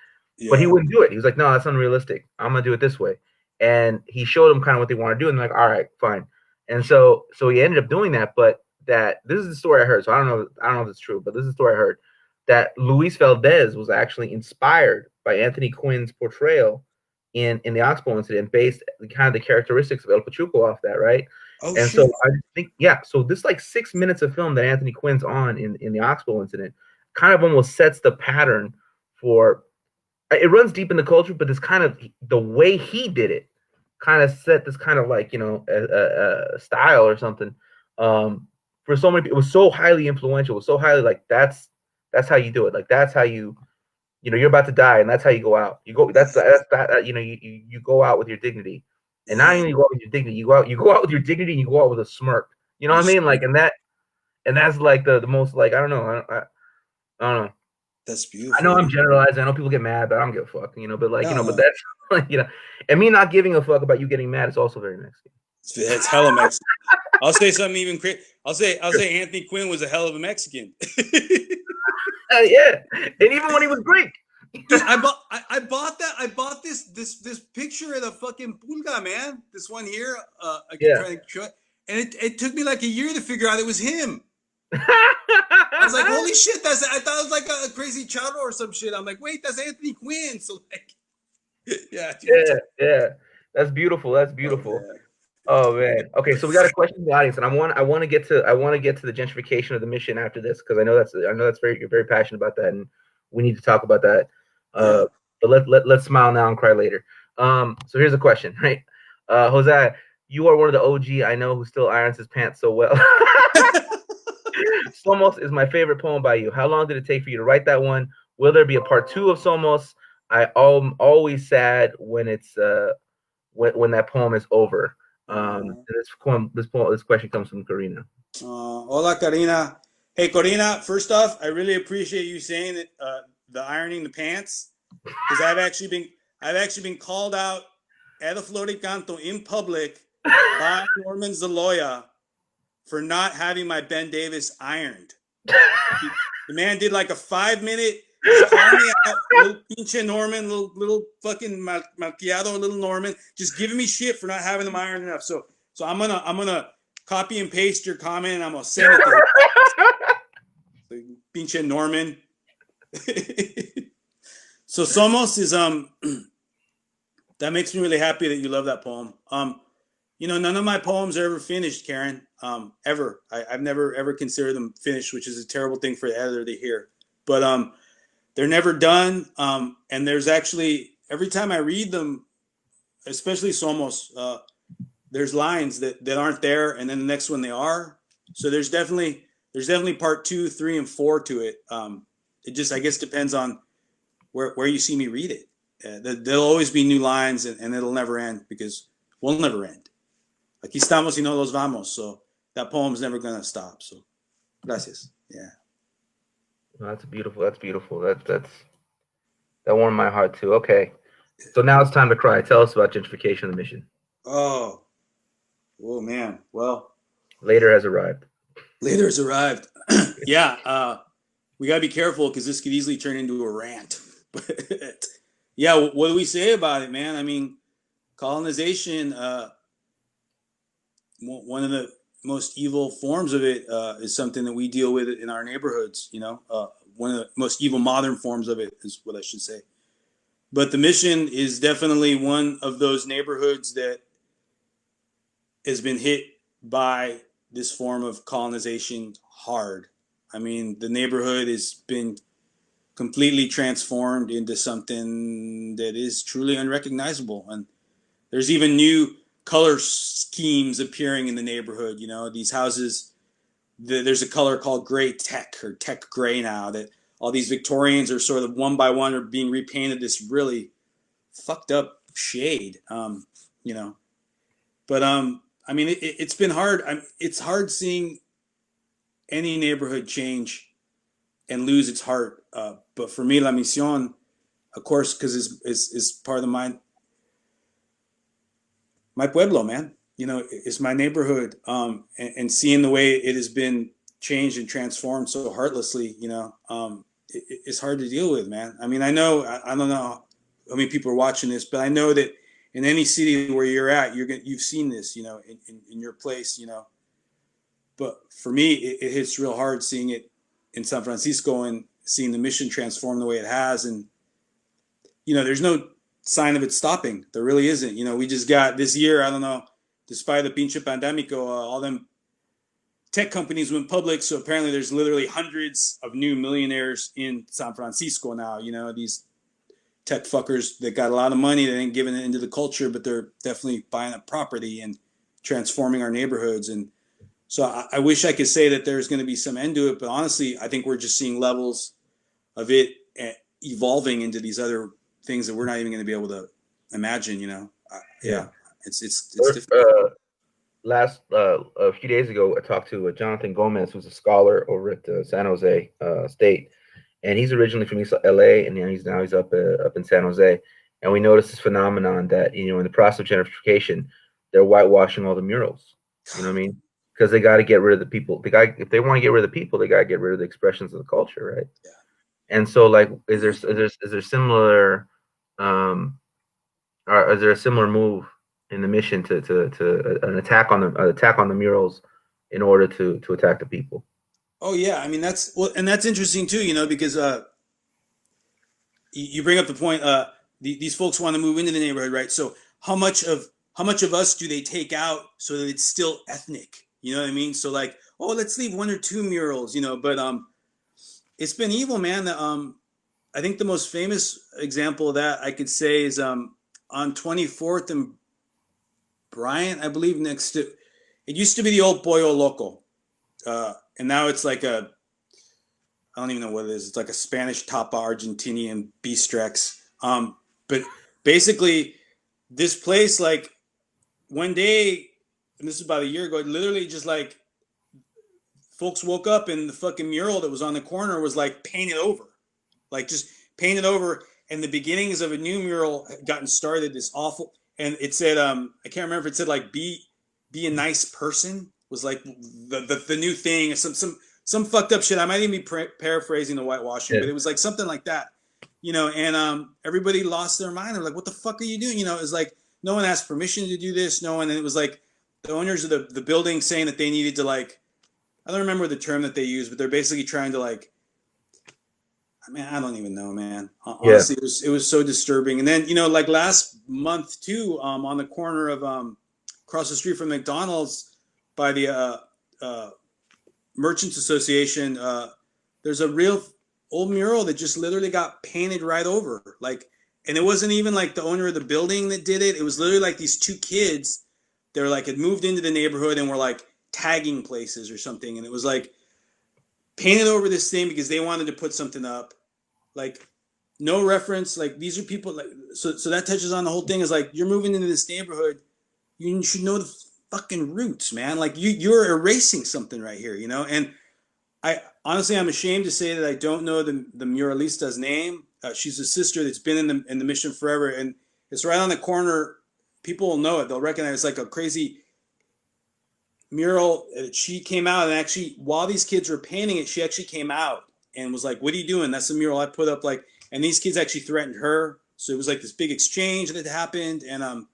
but he Yeah. wouldn't do it. He was like, no, that's unrealistic. I'm gonna do it this way, and he showed them kind of what they want to do, and they're like, all right, fine. And so he ended up doing that, but that this is the story I heard. So I don't know if it's true, but this is the story I heard that Luis Valdez was actually inspired by Anthony Quinn's portrayal in the Oxbow incident, based kind of the characteristics of El Pachuco off that, right? Oh And so shit. I think, yeah, so this like 6 minutes of film that Anthony Quinn's on in the Oxbow incident kind of almost sets the pattern for it. Runs deep in the culture, but this kind of the way he did it kind of set this kind of like a style or something for so many people. It was so highly influential. It was so highly like that's how you do it. Like that's how you're about to die, and that's how you go out. You go. That's that. You go out with your dignity, and not Yeah. only you go out with your dignity, you go out with your dignity, and you go out with a smirk. You know what I mean? Like, and that's like the most like I don't know. I don't know. That's I know beautiful, I'm man. generalizing. I know people get mad, but I don't give a fuck. But like No, but no. that's like and me not giving a fuck about you getting mad is also very Mexican. It's hella Mexican. I'll say something even crazy. I'll say Anthony Quinn was a hell of a Mexican. Yeah, and even when he was Greek. Dude, I bought this picture of the fucking pulga, man. This one here, I can Yeah. try to show it, and it took me like a year to figure out it was him. I was like, holy shit, I thought it was like a crazy chavo or some shit. I'm like, wait, that's Anthony Quinn. So like, yeah, dude. Yeah, yeah. That's beautiful. That's Oh beautiful. man. Oh man. Okay, so we got a question in the audience, and I want to get to the gentrification of the mission after this, because I know that's very, you're very passionate about that, and we need to talk about that. Yeah. Uh, but let's smile now and cry later. So here's a question, right? Jose, you are one of the OG I know who still irons his pants so well. Somos is my favorite poem by you. How long did it take for you to write that one? Will there be a part two of Somos? I'm always sad when it's when that poem is over. Uh, This question comes from Karina. Hola, Karina. Hey, Corina. First off, I really appreciate you saying that the ironing the pants, because I've actually been called out at a floating canto in public by Norman Zaloya for not having my Ben Davis ironed. The man did like a 5 minute. Just call me out, little pinche Norman, little fucking malcriado, little Norman, just giving me shit for not having them ironed enough. So I'm gonna copy and paste your comment, and I'm gonna send it to him. Pinche Norman. So Somos is that makes me really happy that you love that poem. None of my poems are ever finished, Karen. Ever. I've never ever considered them finished, which is a terrible thing for the editor to hear. But they're never done. And there's actually every time I read them, especially Somos, there's lines that aren't there, and then the next one they are. So there's definitely part 2, 3, and 4 to it. It just I guess depends on where you see me read it. There'll always be new lines, and it'll never end because we'll never end. Aquí estamos y no los vamos. So that poem's never gonna stop. So gracias. Yeah. That's beautiful. That's beautiful. That warmed my heart too. Okay, so now it's time to cry. Tell us about gentrification of the mission. Oh. Oh man. Well, Later has arrived. later has arrived. Yeah. We gotta be careful because this could easily turn into a rant. But yeah, what do we say about it, man? I mean, colonization. One of the most evil forms of it is something that we deal with in our neighborhoods. One of the most evil modern forms of it is what I should say. But the mission is definitely one of those neighborhoods that has been hit by this form of colonization hard. I mean, the neighborhood has been completely transformed into something that is truly unrecognizable. And there's even new color schemes appearing in the neighborhood. These houses, there's a color called gray tech or tech gray now, that all these Victorians are sort of one by one are being repainted this really fucked up shade. But But I mean, it's been hard. It's hard seeing any neighborhood change and lose its heart. But for me, La Misión, of course, because is part of my pueblo, man. You know, it's my neighborhood. And seeing the way it has been changed and transformed so heartlessly, it's hard to deal with, man. I mean, I don't know how many people are watching this, but I know that in any city where you're at, you've seen this, in your place, But for me, it hits real hard seeing it in San Francisco and seeing the mission transform the way it has. And, there's no sign of it stopping. There really isn't. We just got this year, I don't know, despite the pinche pandemico, all them tech companies went public. So apparently there's literally hundreds of new millionaires in San Francisco now. These tech fuckers that got a lot of money, they ain't giving it into the culture, but they're definitely buying up property and transforming our neighborhoods. And so I wish I could say that there's going to be some end to it, but honestly, I think we're just seeing levels of it evolving into these other things that we're not even going to be able to imagine. Yeah, it's difficult. A few days ago, I talked to Jonathan Gomez, who's a scholar over at San Jose State, and he's originally from East LA, and he's up in San Jose. And we noticed this phenomenon that in the process of gentrification, they're whitewashing all the murals. You know what I mean? Because they got to get rid of the people. If they want to get rid of the people, they got to get rid of the expressions of the culture, right? Yeah. And so, like, is there similar, or is there a similar move in the mission to an attack on the murals in order to attack the people? Oh yeah, I mean that's interesting too, because you bring up the point. These folks want to move into the neighborhood, right? So how much of us do they take out so that it's still ethnic? You know what I mean? So like, oh, let's leave one or two murals, but it's been evil, man. I think the most famous example of that I could say is on 24th and Bryant, I believe, next to it used to be the old Pollo Loco, and now it's like I don't even know what it is. It's like a Spanish tapa Argentinian bistrex. But basically, this place, like, one day, and this is about a year ago, literally just like folks woke up and the fucking mural that was on the corner was like painted over, like just painted over. And the beginnings of a new mural had gotten started. This awful, and it said, I can't remember if it said like be a nice person was like the new thing. Some fucked up shit. I might even be paraphrasing the whitewashing, but it was like something like that, and everybody lost their mind. They're like, what the fuck are you doing? It was like, no one asked permission to do this. No one, and it was like the owners of the building saying that they needed to, like, I don't remember the term that they used, but they're basically trying to, like, I mean, I don't even know, man. Honestly, it was so disturbing. And then, like last month too, on the corner of across the street from McDonald's by the Merchants Association, there's a real old mural that just literally got painted right over. Like, and it wasn't even like the owner of the building that did it. It was literally like these two kids. They're like had moved into the neighborhood and were like tagging places or something, and it was like painted over this thing because they wanted to put something up. Like, no reference. Like, these are people. Like, so that touches on the whole thing. Is like, you're moving into this neighborhood. You should know the fucking roots, man. Like, you're erasing something right here, And I honestly, I'm ashamed to say that I don't know the muralista's name. She's a sister that's been in the mission forever, and it's right on the corner. People will know it. They'll recognize it. It's like a crazy mural. She came out, and actually, while these kids were painting it, she actually came out and was like, "What are you doing? That's the mural I put up." Like, and these kids actually threatened her. So it was like this big exchange that happened, and I'm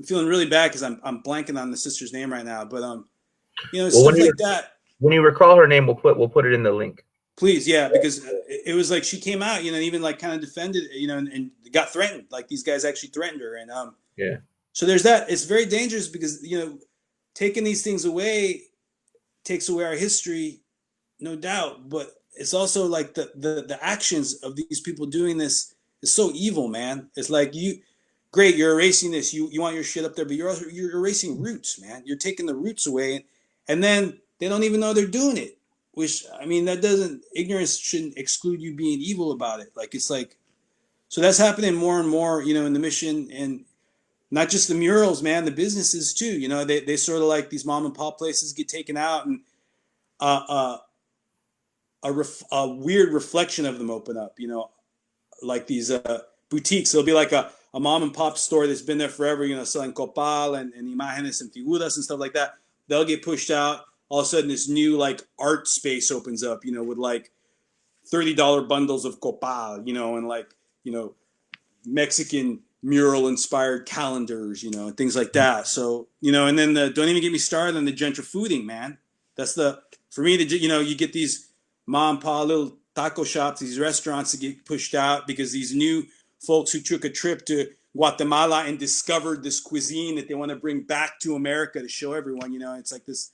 feeling really bad because I'm blanking on the sister's name right now. But stuff like that. When you recall her name, we'll put it in the link. Please, yeah, because it was like she came out, even like kind of defended, and got threatened. Like, these guys actually threatened her, and yeah. So there's that. It's very dangerous because taking these things away takes away our history, no doubt. But it's also like the actions of these people doing this is so evil, man. It's like you're erasing this. You want your shit up there, but you're erasing roots, man. You're taking the roots away, and then they don't even know they're doing it. Which, I mean, ignorance shouldn't exclude you being evil about it. Like, it's like, so that's happening more and more, in the mission. And not just the murals, man, the businesses too. You know, they sort of like these mom and pop places get taken out, and uh, uh, a weird reflection of them open up. You know, like these boutiques. There'll be like a mom and pop store that's been there forever, you know, selling copal and imágenes and figuras and stuff like that. They'll get pushed out. All of a sudden, this new like art space opens up, you know, with like $30 bundles of copal, you know, and like, you know, Mexican mural inspired calendars, you know, and things like that. So, you know, and then don't even get me started on the gentrificating, man. That's for me, you know, you get these mom and pop little taco shops, these restaurants that get pushed out because these new folks who took a trip to Guatemala and discovered this cuisine that they want to bring back to America to show everyone, you know, it's like this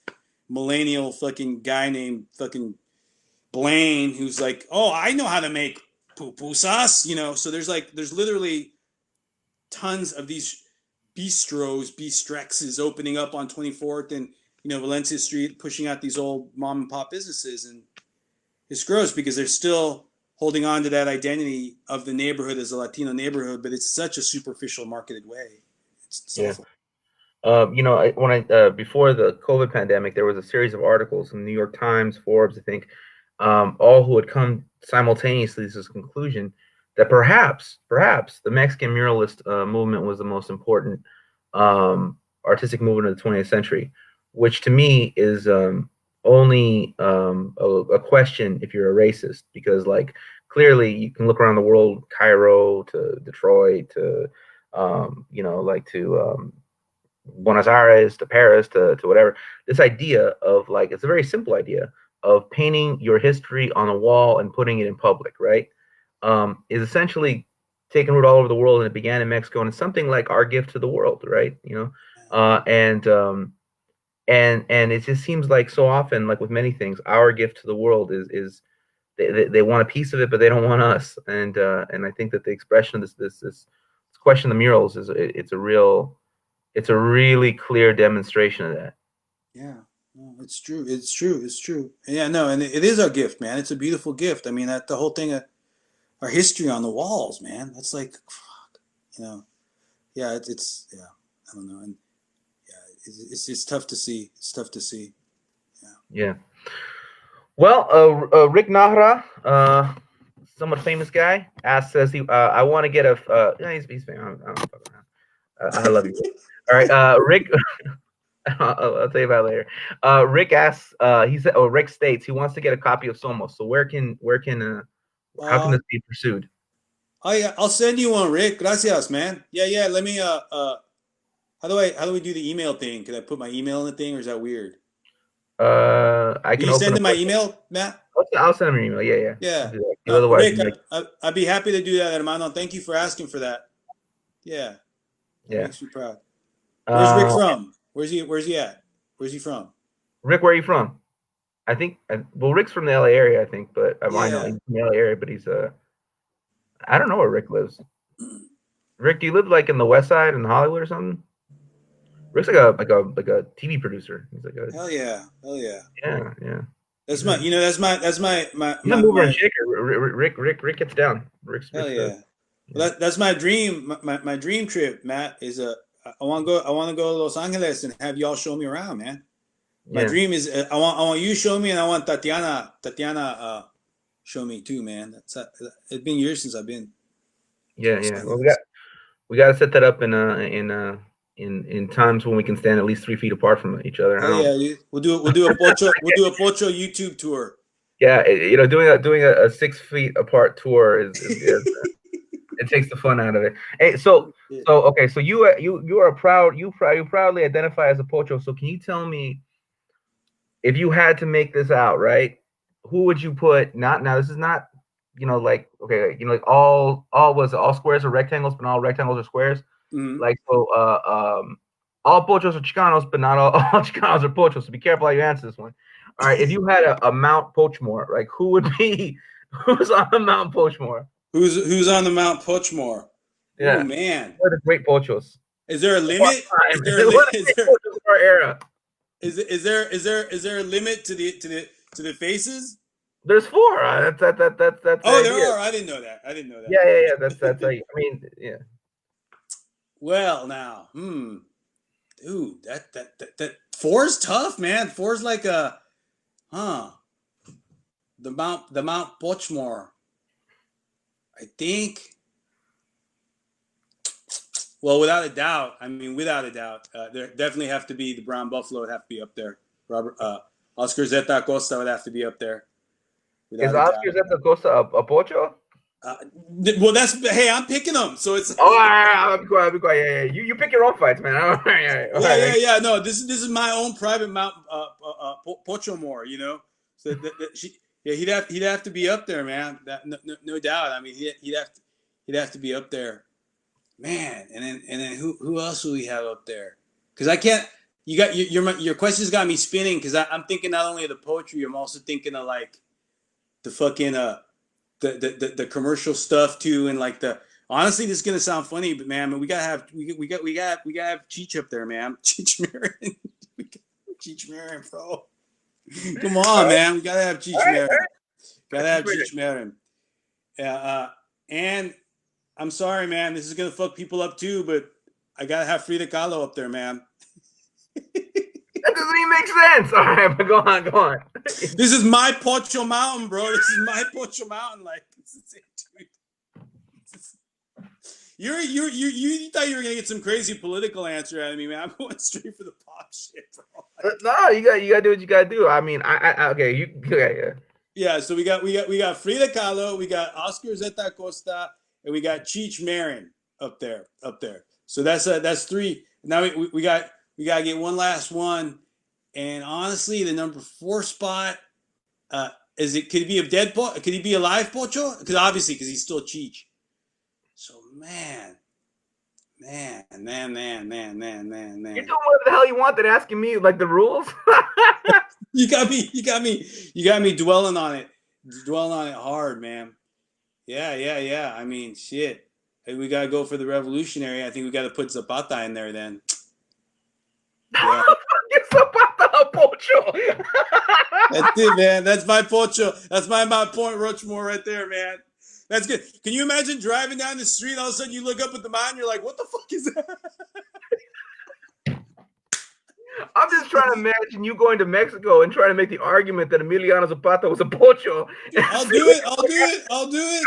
millennial fucking guy named fucking Blaine who's like, oh, I know how to make pupusas, you know. So there's literally tons of these bistrexes opening up on 24th and, you know, Valencia Street, pushing out these old mom and pop businesses, and it's gross because they're still holding on to that identity of the neighborhood as a Latino neighborhood, but it's such a superficial marketed way. It's Yeah. awful. You know, when I before the COVID pandemic, there was a series of articles in New York Times, Forbes, I think, all who had come simultaneously to this conclusion that perhaps the Mexican muralist movement was the most important artistic movement of the 20th century, which to me is only a question if you're a racist, because like clearly you can look around the world, Cairo to Detroit to you know, like to Buenos Aires to Paris to whatever. This idea of like, it's a very simple idea of painting your history on a wall and putting it in public, right? Is essentially taking root all over the world, and it began in Mexico, and it's something like our gift to the world, right? You know, and it just seems like so often, like with many things, our gift to the world is they want a piece of it, but they don't want us, and I think that the expression of this question of the murals it's a really clear demonstration of that. Yeah, no, it's true. It's true. It's true. Yeah, no, and it is our gift, man. It's a beautiful gift. I mean, that the whole thing, our history on the walls, man. That's like, fuck, you know, yeah, it's yeah, I don't know, and yeah, it's tough to see. It's tough to see. Yeah. Yeah. Well, Rick Nahra, somewhat famous guy, says he. I want to get a. Yeah, he's famous. I don't fuck around. I love you. All right, Rick. I'll tell you about it later. Rick asks. He said. Oh, Rick states he wants to get a copy of Somos. So how can Uh, this be pursued? oh yeah, I'll send you one, Rick. Gracias, man. Yeah, yeah. Let me. How do we do the email thing? Can I put my email in the thing, or is that weird? I Will can you open send up. in my email, Matt? I'll send him an email. Yeah, yeah. I'll Yeah. do that. Otherwise, Rick, I'm like, I'd be happy to do that, hermano. Thank you for asking for that. Yeah, that yeah. makes me proud. Where's Rick Uh, from? Where's he at? Where's he from? Rick, where are you from? I think. Well, Rick's from the LA area, I think, but I know Yeah. he's from the LA area, but he's I don't know where Rick lives. Rick, do you live like in the West Side in Hollywood or something? Rick's like a TV producer. He's like a Hell yeah. Hell yeah. yeah, yeah. That's He's my a you know that's he's a mover and shaker. Rick gets down. hell Rick's yeah. yeah, Well, that's my dream. My dream trip, Matt, is I want to go to Los Angeles and have y'all show me around, man. My yeah, dream is I want you show me, and I want Tatiana show me too, man. It's been years since I've been to yeah, Los yeah. Well, Angeles. we got to set that up in times when we can stand at least 3 feet apart from each other. I Hell don't. yeah, dude. We'll do a Pocho YouTube tour. Yeah, you know, doing a 6 feet apart tour is good. It takes the fun out of it. Hey, so okay, so you are you proudly identify as a pocho. So can you tell me if you had to make this out, right? Who would you put? Not now. This is not, you know, like okay, you know, like all squares are rectangles, but not all rectangles are squares. Mhm. Like so, all pochos are Chicanos, but not all Chicanos are pochos. So be careful how you answer this one. All right, if you had a Mount Pochmore, like who would be who's on the Mount Pochmore? Who's on the Mount Pochmore? Oh Yeah, man, what are the great pochos is there a of our limit? time? Is there a What li- are the great pochos of our era? is there a limit to the faces? There's four. That's the Oh, there idea. are. I didn't know that. I didn't know that. Yeah, yeah, yeah. That's how you, I mean, yeah. Well, now, dude, that four's tough, man. Four's like a, huh? The Mount Pochmore. I think. Well, without a doubt. I mean, without a doubt, there definitely have to be the brown buffalo would have to be up there. Robert Oscar Zeta Costa would have to be up there, Is without a Oscar doubt. Zeta Costa a pocho? Uh, well, that's hey, I'm picking them, so it's Oh, all right, I'll be quiet. I'll be quiet. Yeah, yeah. You pick your own fights, man. All right, all yeah, yeah, right. yeah. No, this is my own private Mount Pocho More, So yeah, he'd have to be up there, man. That no doubt. I mean, he'd have to be up there, man. And then who else will we have up there? Because I can't. You got your questions got me spinning because I'm thinking not only of the poetry, I'm also thinking of like the fucking the commercial stuff too, and like the honestly, this is gonna sound funny, but man, we gotta have Cheech up there, man. Cheech Marin, Cheech Marin, bro. Come All on, right, man. We gotta have all Cheech right, all Marin. right. Gotta Got you have figured. Cheech Marin. And I'm sorry, man. This is gonna fuck people up too, but I gotta have Frida Kahlo up there, man. That doesn't even make sense. All right, but go on, go on. This is my Pocho Mountain, bro. This is my Pocho Mountain. Like, this is it, dude. You thought you were gonna get some crazy political answer out of me, man. I'm going straight for the pop shit, bro. No, you gotta do what you gotta do. I mean, okay, okay, yeah. Yeah, so we got Frida Kahlo, we got Oscar Zeta Costa, and we got Cheech Marin up there. So that's three. Now we gotta get one last one, and honestly, the number 4 spot, could it be a dead could he be a live Pocho? Because obviously, because he's still Cheech. So You're man. doing whatever the hell you want. Than asking me like the rules. You got me dwelling on it hard, man. Yeah. I mean, shit. Hey, we gotta go for the revolutionary. I think we gotta put Zapata in there then. Yeah, Get Zapata Pocho. that's it, man. That's my Pocho. That's my Mount Point Roachmore right there, man. That's good. Can you imagine driving down the street, all of a sudden you look up at the mountain, you're like, what the fuck is that? I'm just trying to imagine you going to Mexico and trying to make the argument that Emiliano Zapata was a pocho. Dude, I'll do it. I'll do it.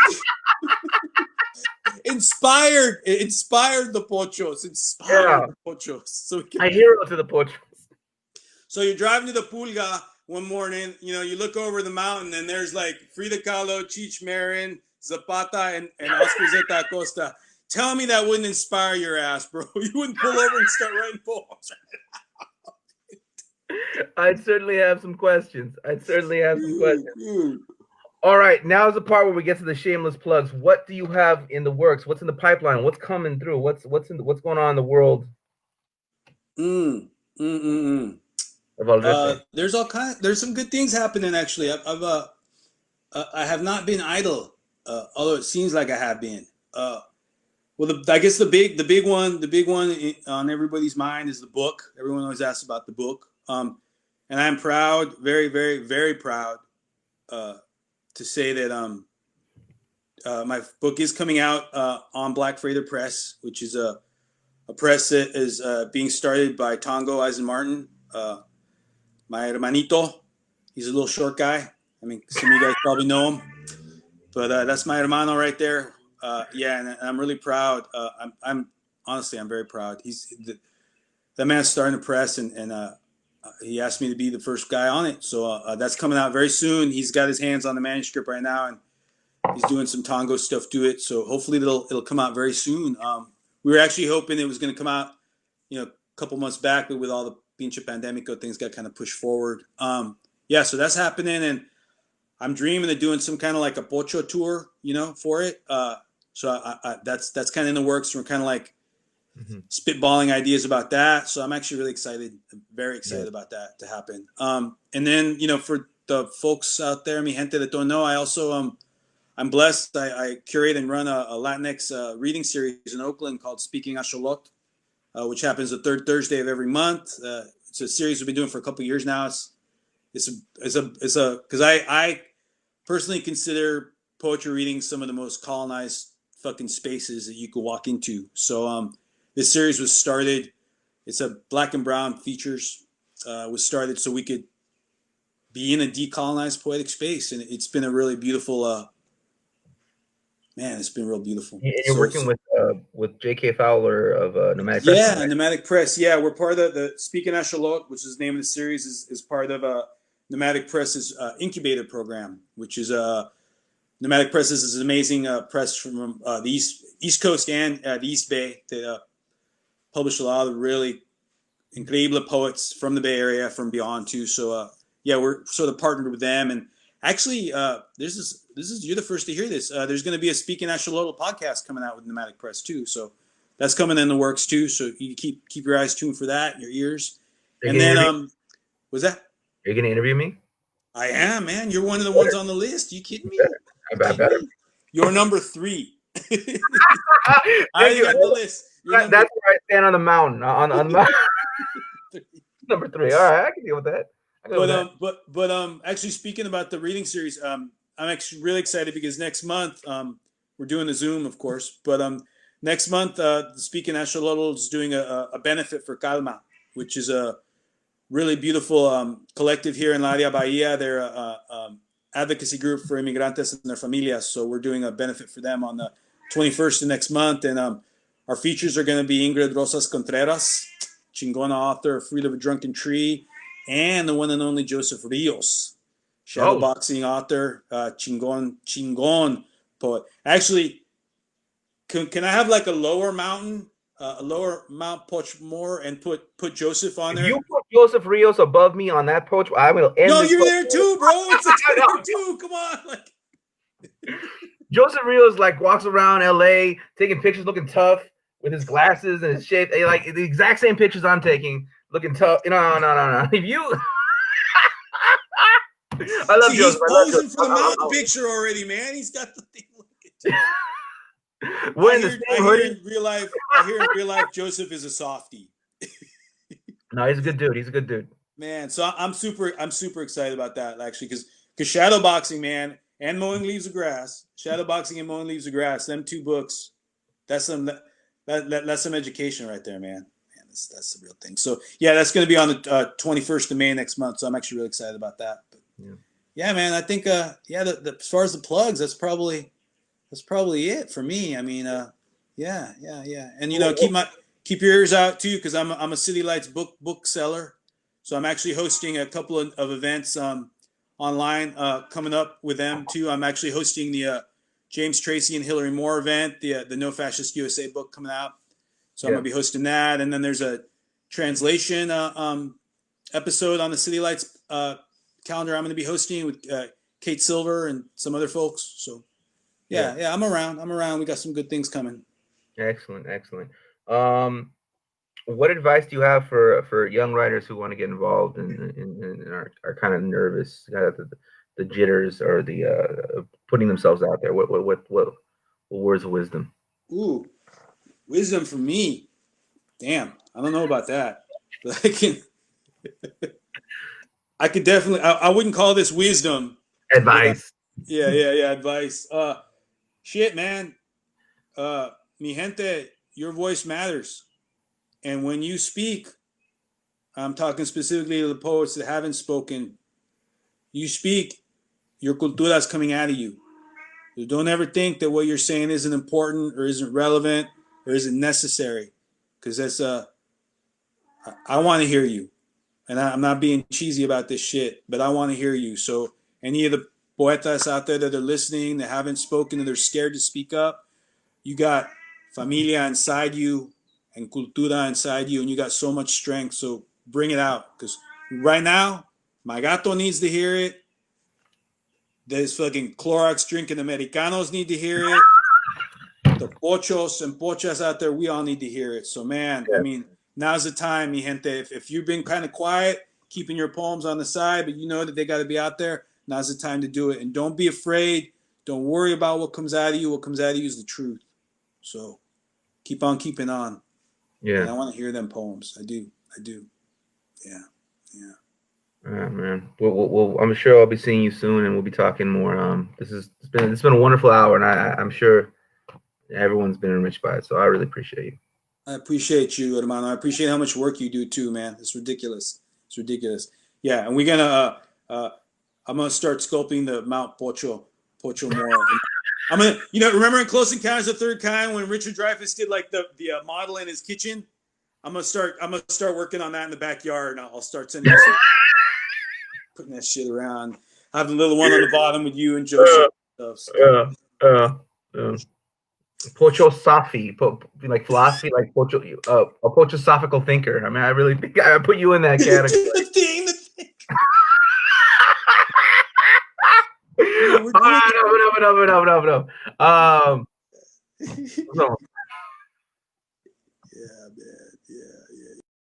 Inspired the Pochos. Yeah, Inspired the Pochos. a hero to the pochos. So you're driving to the Pulga one morning, you look over the mountain and there's like Frida Kahlo, Cheech Marin, Zapata, and Oscar Zeta Costa. Tell me that wouldn't inspire your ass, bro. You wouldn't pull over and start writing poems. I'd certainly have some questions. All right, now is the part where we get to the shameless plugs. What do you have in the works? What's in the pipeline? What's coming through? What's going on in the world of Alderete? There's all kind. There's some good things happening actually. I have not been idle, although it seems like I have been. Well, I guess the big one on everybody's mind is the book. Everyone always asks about the book, and I'm proud, very, very, very proud, to say that my book is coming out on Black Freighter Press, which is a press that is being started by Tongo Eisen-Martin, my hermanito. He's a little short guy. I mean, some of you guys probably know him, but that's my hermano right there. Yeah, and I'm really proud. I'm honestly, I'm very proud. That man's starting a press, and he asked me to be the first guy on it. So that's coming out very soon. He's got his hands on the manuscript right now, and he's doing some Tongo stuff to it. So hopefully it'll come out very soon. We were actually hoping it was going to come out, a couple months back, but with all the pinche pandemic, things got kind of pushed forward. Yeah, so that's happening, and I'm dreaming of doing some kind of like a Pocho tour, for it. So that's kind of in the works. We're kind of like spitballing ideas about that. So I'm actually really excited, very excited about that to happen. And then, for the folks out there, mi gente that don't know, I also, I'm blessed. I curate and run a Latinx reading series in Oakland called Speaking Asholot, which happens the third Thursday of every month. It's a series we've been doing for a couple of years now. It's because I personally consider poetry reading some of the most colonized fucking spaces that you could walk into. So this series was started. It's a black and brown features. Was started so we could be in a decolonized poetic space, and it's been a really beautiful. Man, it's been real beautiful. You're working with J.K. Fowler of Nomadic Press. Yeah, Nomadic Press. Yeah, we're part of the Speaking Ashalot, which is the name of the series, is part of Nomadic Press's incubator program, which is Nomadic Press is an amazing press from the East Coast and the East Bay that publish a lot of really incredible poets from the Bay Area, from beyond too. So yeah, we're sort of partnered with them, and actually, this is you're the first to hear this. There's going to be a Speaking Ashalot podcast coming out with Nomadic Press too, so that's coming in the works too. So you keep your eyes tuned for that, your ears. And then was that? You're going to interview me? I am, man. You're one of the ones on the list. You kidding me? I better. You're number 3. I already got the list. That's where I stand on the mountain. On the mountain. Number 3. All right, I can deal with that. But actually, speaking about the reading series, I'm actually really excited because next month we're doing a Zoom, of course. But next month, the Speaking Ashalotl is doing a benefit for Calma, which is a really beautiful collective here in La Área Bahia. They're a advocacy group for inmigrantes and their familias. So we're doing a benefit for them on the 21st of next month. And our features are going to be Ingrid Rosas Contreras, Chingona author, Fruit of a Drunken Tree, and the one and only Joseph Rios, shadowboxing author, Chingon poet. Actually, can I have like a lower mountain, a lower Mount Pochmore, and put Joseph on there? If you put Joseph Rios above me on that poach, I will end. No, you're there too, bro. It's there too. Come on, like. Joseph Rios like walks around LA taking pictures, looking tough with his glasses and his shape. Like the exact same pictures I'm taking, looking tough. No. If you, I love Joseph. He's posing for the mountain picture already, man. He's got the thing looking. I hear in real life, Joseph is a softie. No, he's a good dude. Man, so I'm super excited about that actually, because shadowboxing, man, and mowing leaves of grass, shadowboxing and mowing leaves of grass, them 2 books, that's some education right there, man. That's the real thing. So yeah, that's going to be on the 21st of May next month. So I'm actually really excited about that. But, yeah, man, I think as far as the plugs, that's probably it for me. I mean, yeah. And keep your ears out too, because I'm a City Lights bookseller. So I'm actually hosting a couple of events online coming up with them too. I'm actually hosting the James Tracy and Hillary Moore event, the No Fascist USA book coming out. So I'm gonna be hosting that, and then there's a translation episode on the City Lights calendar I'm gonna be hosting with Kate Silver and some other folks. So yeah, I'm around. We got some good things coming. Excellent. What advice do you have for young writers who want to get involved and are kind of nervous, the jitters or the putting themselves out there? What words of wisdom? Ooh, wisdom for me. Damn, I don't know about that, but I could definitely. I wouldn't call this wisdom. Advice. Yeah. Advice. Shit, man. Mi gente, your voice matters. And when you speak, I'm talking specifically to the poets that haven't spoken. You speak, your cultura is coming out of you. So don't ever think that what you're saying isn't important or isn't relevant or isn't necessary. Because that's I want to hear you. And I'm not being cheesy about this shit, but I want to hear you. So any of the poetas out there that are listening, that haven't spoken and they're scared to speak up, you got familia inside you and cultura inside you, and you got so much strength. So bring it out, because right now my gato needs to hear it. There's fucking Clorox drinking Americanos need to hear it. The pochos and pochas out there, we all need to hear it. So man, I mean, now's the time, mi gente. If you've been kind of quiet, keeping your poems on the side, but you know that they got to be out there, now's the time to do it. And don't be afraid. Don't worry about what comes out of you. What comes out of you is the truth. So keep on keeping on. Yeah. And I want to hear them poems. I do. Yeah. All right, man. Well, I'm sure I'll be seeing you soon, and we'll be talking more. It's been a wonderful hour, and I'm sure everyone's been enriched by it. So I really appreciate you. I appreciate you, hermano. I appreciate how much work you do too, man. It's ridiculous. It's ridiculous. Yeah, and we're gonna. I'm gonna start sculpting the Mount Pocho more. I'm gonna, remember in Close Encounters of the Third Kind when Richard Dreyfuss did like the model in his kitchen. I'm gonna start working on that in the backyard, and I'll start sending you some, putting that shit around. I have the little one on the bottom with you and Josie. Pocho Safi, like philosophy, like Pocho, a Pochosophical thinker. I mean, I really think I put you in that category. the thing. Enough. No.